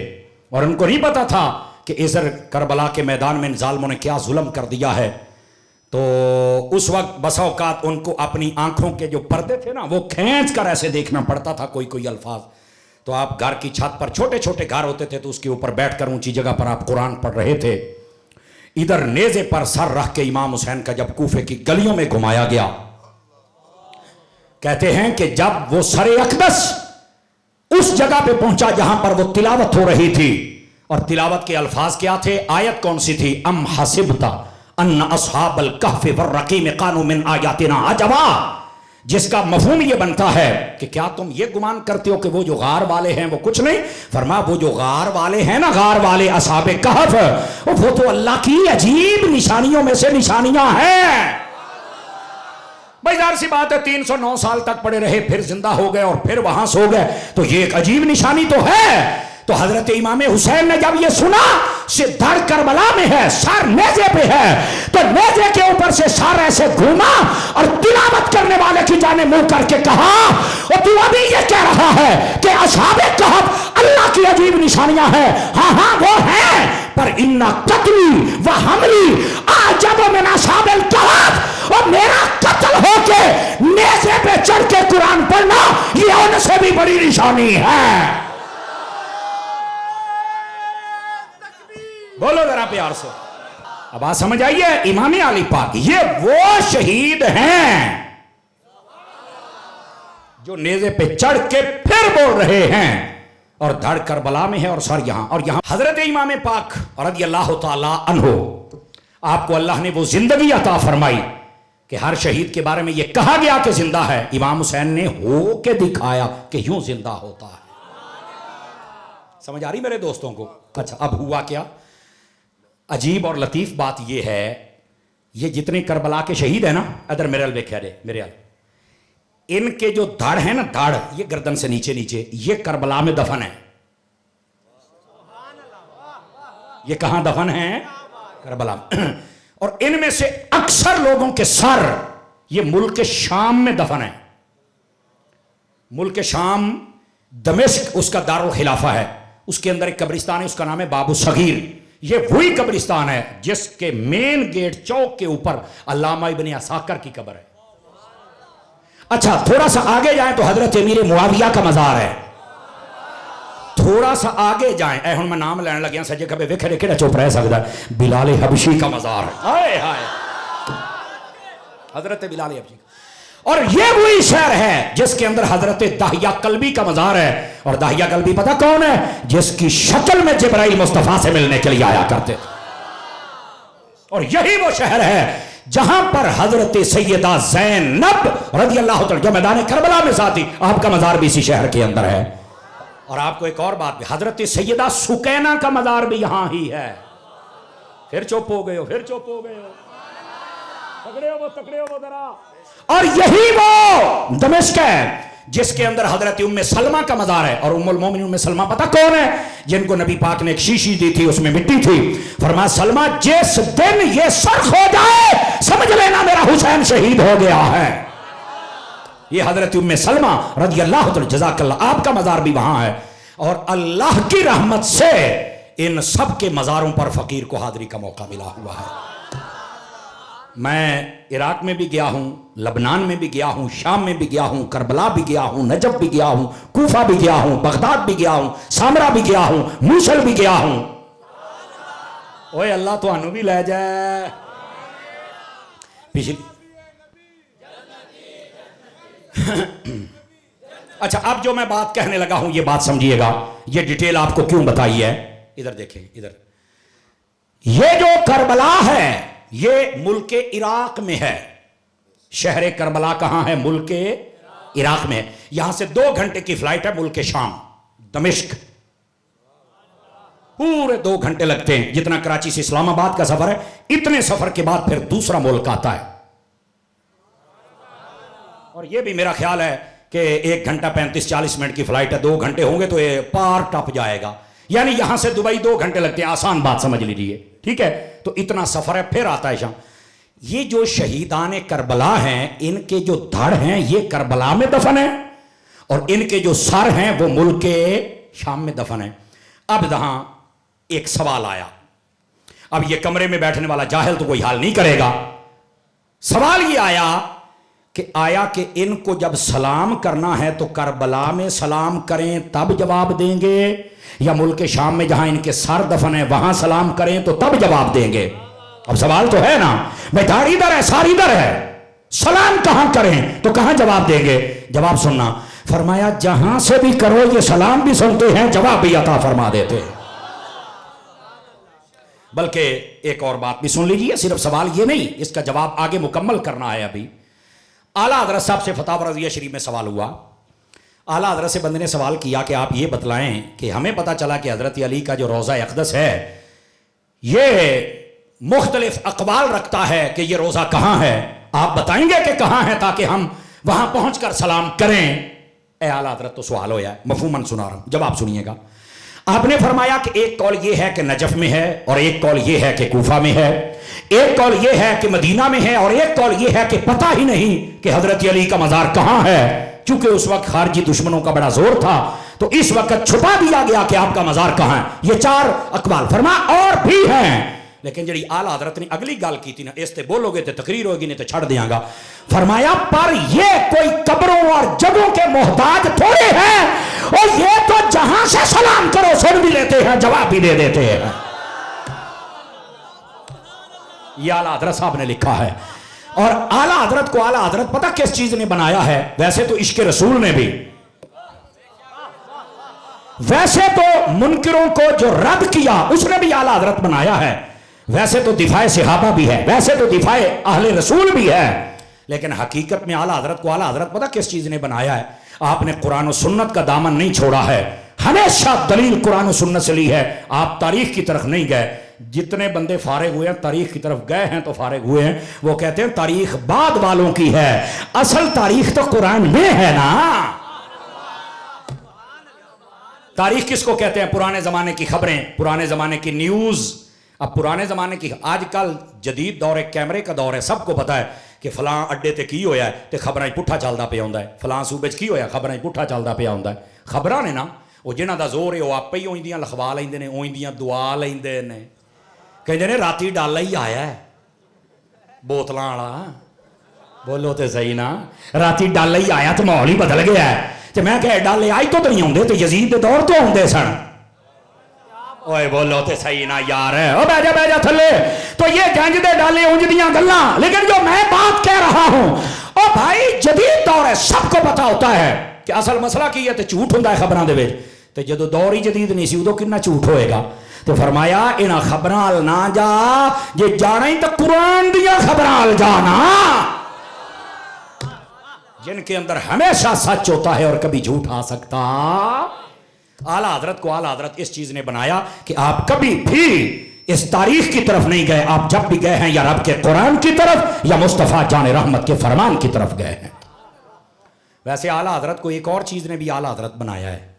اور ان کو نہیں پتا تھا کہ ازر کربلا کے میدان میں ان ظالموں نے کیا ظلم کر دیا ہے. تو اس وقت بسا اوقات ان کو اپنی آنکھوں کے جو پردے تھے نا وہ کھینچ کر ایسے دیکھنا پڑتا تھا کوئی الفاظ. تو آپ گھر کی چھت پر, چھوٹے چھوٹے گھر ہوتے تھے تو اس کے اوپر بیٹھ کر اونچی جگہ پر آپ قرآن پڑھ رہے تھے. ادھر نیزے پر سر رکھ کے امام حسین کا جب کوفے کی گلیوں میں گھمایا گیا, کہتے ہیں کہ جب وہ سر اقدس اس جگہ پہ پہنچا جہاں پر وہ تلاوت ہو رہی تھی, اور تلاوت کے الفاظ کیا تھے, آیت کون سی تھی, ام حسبت ان اصحاب الکہف والرقیم کانوا من آیاتنا عجبا, جس کا مفہوم یہ بنتا ہے کہ کیا تم یہ گمان کرتے ہو کہ وہ جو غار والے ہیں وہ کچھ نہیں. فرمایا وہ جو غار والے ہیں نا, غار والے اصحاب کہف, وہ تو اللہ کی عجیب نشانیوں میں سے نشانیاں ہیں. بھائی ظاہر سی بات ہے 309 سال تک پڑے رہے, پھر زندہ ہو گئے اور پھر وہاں سو گئے, تو یہ ایک عجیب نشانی تو ہے. تو حضرت امام حسین نے جب یہ سنا سے دھڑ کربلا میں ہے, سر نیزے پہ ہے, تو نیزے کے اوپر سے سر ایسے گھوما اور تلاوت کرنے والے کی جانب منہ کر کے کہا, اور تو ابھی یہ کہہ رہا ہے کہ اصحاب کہف اللہ کی عجیب نشانیاں ہیں. ہاں وہ ہیں, پر انا قتلی و حملی اعجب من اصحاب الکہف, اور میرا قتل ہو کے نیزے پہ چڑھ کے قرآن پڑھنا یہ ان سے بھی بڑی نشانی ہے. بولو ذرا پیار سے. اب بات سمجھ آئیے, امام علی پاک یہ وہ شہید ہیں جو نیزے پہ چڑھ کے پھر بول رہے ہیں, اور دھڑ کربلا میں ہے اور سر یہاں. اور یہاں حضرت امام پاک رضی اللہ تعالی عنہ, آپ کو اللہ نے وہ زندگی عطا فرمائی کہ ہر شہید کے بارے میں یہ کہا گیا کہ زندہ ہے. امام حسین نے ہو کے دکھایا کہ یوں زندہ ہوتا ہے. سمجھ آ رہی میرے دوستوں کو؟ اچھا اب ہوا کیا, عجیب اور لطیف بات یہ ہے, یہ جتنے کربلا کے شہید ہیں نا, ادھر میرے ال دیکھا رہے میرے ال, ان کے جو دھڑ ہے نا, دھڑ یہ گردن سے نیچے نیچے, یہ کربلا میں دفن ہے. یہ کہاں دفن ہے؟ کربلا میں. اور ان میں سے اکثر لوگوں کے سر یہ ملک شام میں دفن ہے. ملک شام دمشق اس کا دارالخلافہ ہے, اس کے اندر ایک قبرستان ہے, اس کا نام ہے باب الصغیر. یہ وہی قبرستان ہے جس کے مین گیٹ چوک کے اوپر علامہ ابن عساکر کی قبر ہے. اچھا تھوڑا سا آگے جائیں تو حضرت امیر معاویہ کا مزار ہے. تھوڑا سا آگے جائیں, اے ہن میں نام لینے لگیا سجے کبھی ویکھے دیکھے نہ چپ رہ سکتا ہے, بلال حبشی کا مزار ہے. ہائے ہائے, حضرت بلال حبشی. اور یہ وہی شہر ہے جس کے اندر حضرت داہیہ کلبی کا مزار ہے. اور داہیہ کلبی پتہ کون ہے؟ جس کی شکل میں جبرائیل مصطفیٰ سے ملنے کے لیے آیا کرتے تھے. اور یہی وہ شہر ہے جہاں پر حضرت سیدہ زینب رضی اللہ تعالی جو میدان کربلا میں ساتھی، آپ کا مزار بھی اسی شہر کے اندر ہے. اور آپ کو ایک اور بات بھی، حضرت سیدہ سکینہ کا مزار بھی یہاں ہی ہے. پھر چپ ہو گئے ہو، پھر چپ ہو گئے ہو، تکڑے ہو وہ ذرا. اور یہی وہ دمشق ہے جس کے اندر حضرت ام سلمہ کا مزار ہے. اور ام المومنین ام سلمہ پتہ کون ہے؟ جن کو نبی پاک نے ایک شیشی دی تھی، اس میں مٹی تھی. فرمایا سلمہ جس دن یہ سرخ ہو جائے سمجھ لینا میرا حسین شہید ہو گیا ہے. یہ حضرت ام سلمہ رضی اللہ تعالی جزاک اللہ، آپ کا مزار بھی وہاں ہے. اور اللہ کی رحمت سے ان سب کے مزاروں پر فقیر کو حاضری کا موقع ملا ہوا ہے. میں عراق میں بھی گیا ہوں، لبنان میں بھی گیا ہوں، شام میں بھی گیا ہوں، کربلا بھی گیا ہوں، نجف بھی گیا ہوں، کوفہ بھی گیا ہوں، بغداد بھی گیا ہوں، سامرا بھی گیا ہوں، موصل بھی گیا ہوں. اوے اللہ تو انو بھی لے جائے. پچھلی اچھا اب جو میں بات کہنے لگا ہوں یہ بات سمجھیے گا، یہ ڈیٹیل آپ کو کیوں بتائی ہے. ادھر دیکھیں، ادھر یہ جو کربلا ہے یہ ملک عراق میں ہے. شہر کربلا کہاں ہے؟ ملک عراق میں ہے. یہاں سے 2 گھنٹے کی فلائٹ ہے ملک شام دمشق. پورے 2 گھنٹے لگتے ہیں جتنا کراچی سے اسلام آباد کا سفر ہے. اتنے سفر کے بعد پھر دوسرا ملک آتا ہے. اور یہ بھی میرا خیال ہے کہ 1 گھنٹہ 35-40 منٹ کی فلائٹ ہے، 2 گھنٹے ہوں گے تو یہ پار ٹپ جائے گا. یعنی یہاں سے دبئی 2 گھنٹے لگتے ہیں، آسان بات سمجھ لیجیے. ٹھیک ہے، تو اتنا سفر ہے، پھر آتا ہے شام. یہ جو شہیدان کربلا ہیں ان کے جو دھڑ ہیں یہ کربلا میں دفن ہیں، اور ان کے جو سر ہیں وہ ملک شام میں دفن ہیں. اب یہاں ایک سوال آیا. اب یہ کمرے میں بیٹھنے والا جاہل تو کوئی حال نہیں کرے گا. سوال یہ آیا کہ ان کو جب سلام کرنا ہے تو کربلا میں سلام کریں تب جواب دیں گے، یا ملک شام میں جہاں ان کے سر دفن ہے وہاں سلام کریں تو تب جواب دیں گے؟ اب سوال تو ہے نا، بھائی داڑھی ادھر ہے، ساری ادھر ہے، سلام کہاں کریں تو کہاں جواب دیں گے؟ جواب سننا. فرمایا جہاں سے بھی کرو یہ سلام بھی سنتے ہیں، جواب بھی عطا فرما دیتے ہیں. بلکہ ایک اور بات بھی سن لیجیے، صرف سوال یہ نہیں، اس کا جواب آگے مکمل کرنا ہے. ابھی اعلیٰ حضرت صاحب سے فتاوی رضیہ شریف میں سوال ہوا. اعلیٰ حضرت سے بندے نے سوال کیا کہ آپ یہ بتلائیں کہ ہمیں پتہ چلا کہ حضرت علی کا جو روضہ اقدس ہے یہ مختلف اقوال رکھتا ہے کہ یہ روضہ کہاں ہے، آپ بتائیں گے کہ کہاں ہے تاکہ ہم وہاں پہنچ کر سلام کریں؟ اے اعلیٰ حضرت تو سوال ہو ہے، مفہوماً سنا رہا ہوں، جواب سنیے گا. آپ نے فرمایا کہ ایک قول یہ ہے کہ نجف میں ہے، اور ایک قول یہ ہے کہ کوفہ میں ہے، ایک قول یہ ہے کہ مدینہ میں ہے، اور ایک قول یہ ہے کہ پتہ ہی نہیں کہ حضرت علی کا مزار کہاں ہے. چونکہ اس وقت خارجی دشمنوں کا بڑا زور تھا تو اس وقت چھپا دیا گیا کہ آپ کا مزار کہاں ہے. یہ 4 اقوال. فرمایا اور بھی ہیں، لیکن جڑی اعلیٰ حضرت نے اگلی گال کی تھی نا، اس تے بولو گے تو تقریر ہوگی نہیں تو چھڑ دیاں گا. فرمایا پر یہ کوئی قبروں اور جگہوں کے محتاج تھوڑے ہیں، اور یہ تو جہاں سے سلام کرو سن بھی لیتے ہیں، جواب بھی دے دیتے ہیں. یہ اعلیٰ حضرت صاحب نے لکھا ہے. اور اعلیٰ حضرت کو اعلیٰ حضرت پتہ کس چیز نے بنایا ہے؟ ویسے تو عشق رسول نے بھی، ویسے تو منکروں کو جو رد کیا اس نے بھی اعلیٰ حضرت بنایا ہے، ویسے تو دفاع صحابہ بھی ہے، ویسے تو دفاع اہل رسول بھی ہے، لیکن حقیقت میں اعلیٰ حضرت کو اعلیٰ حضرت پتہ کس چیز نے بنایا ہے؟ آپ نے قرآن و سنت کا دامن نہیں چھوڑا ہے، ہمیشہ دلیل قرآن و سنت سے لی ہے. آپ تاریخ کی طرف نہیں گئے. جتنے بندے فارغ ہوئے ہیں تاریخ کی طرف گئے ہیں تو فارغ ہوئے ہیں. وہ کہتے ہیں تاریخ بعد والوں کی ہے، اصل تاریخ تو قرآن میں ہے نا. تاریخ کس کو کہتے ہیں؟ پرانے زمانے کی خبریں، پرانے زمانے کی نیوز. اب پرانے زمانے کی، آج کل جدید دور ہے، کیمرے کا دور ہے، سب کو پتا ہے کہ فلاں اڈے تے کی ہویا ہے تے خبراں پٹھا چلدا پیا ہوندا ہے، فلاں صوبے چ کی ہویا خبراں پٹھا چلدا پیا ہوندا ہے. خبراں نے نا وہ جنہاں دا زور ہے وہ آپے ہی اوندیاں لکھوا لیندے نے، اوندیاں دعا لیندے نے. کہندے نے راتی ڈالا ہی آیا ہے بوتلاں والا، بولو تے صحیح نا، راتی ڈالا ہی آیا تو ماحول ہی بدل گیا ہے. تے میں کہ ڈالے آج تو نہیں ہوندے تے یزید دے دور تو ہوندے سن. اوے بولو تے صحیح نا یار، او بہ جا تھلے. تو یہ جنج دے ڈالے اونج دیاں گلاں، لیکن جو میں بات کہہ رہا ہوں اور بھائی جدید دور ہے، سب کو پتا ہوتا ہے کہ اصل مسئلہ کی ہے تو جھوٹ ہوندا ہے خبراں دے وچ، تے جدو دور ہی جدید نہیں سی ادو کنا جھوٹ ہوئے گا. تو فرمایا انہاں خبراں نہ جا، جے جانا ہی تو قرآن دیا خبراں جانا جن کے اندر ہمیشہ سچ ہوتا ہے اور کبھی جھوٹ آ سکتا. اعلیٰ حضرت کو اعلیٰ حضرت اس چیز نے بنایا کہ آپ کبھی بھی اس تاریخ کی طرف نہیں گئے، آپ جب بھی گئے ہیں یا رب کے قرآن کی طرف یا مصطفیٰ جان رحمت کے فرمان کی طرف گئے ہیں. ویسے اعلیٰ حضرت کو ایک اور چیز نے بھی اعلیٰ حضرت بنایا ہے.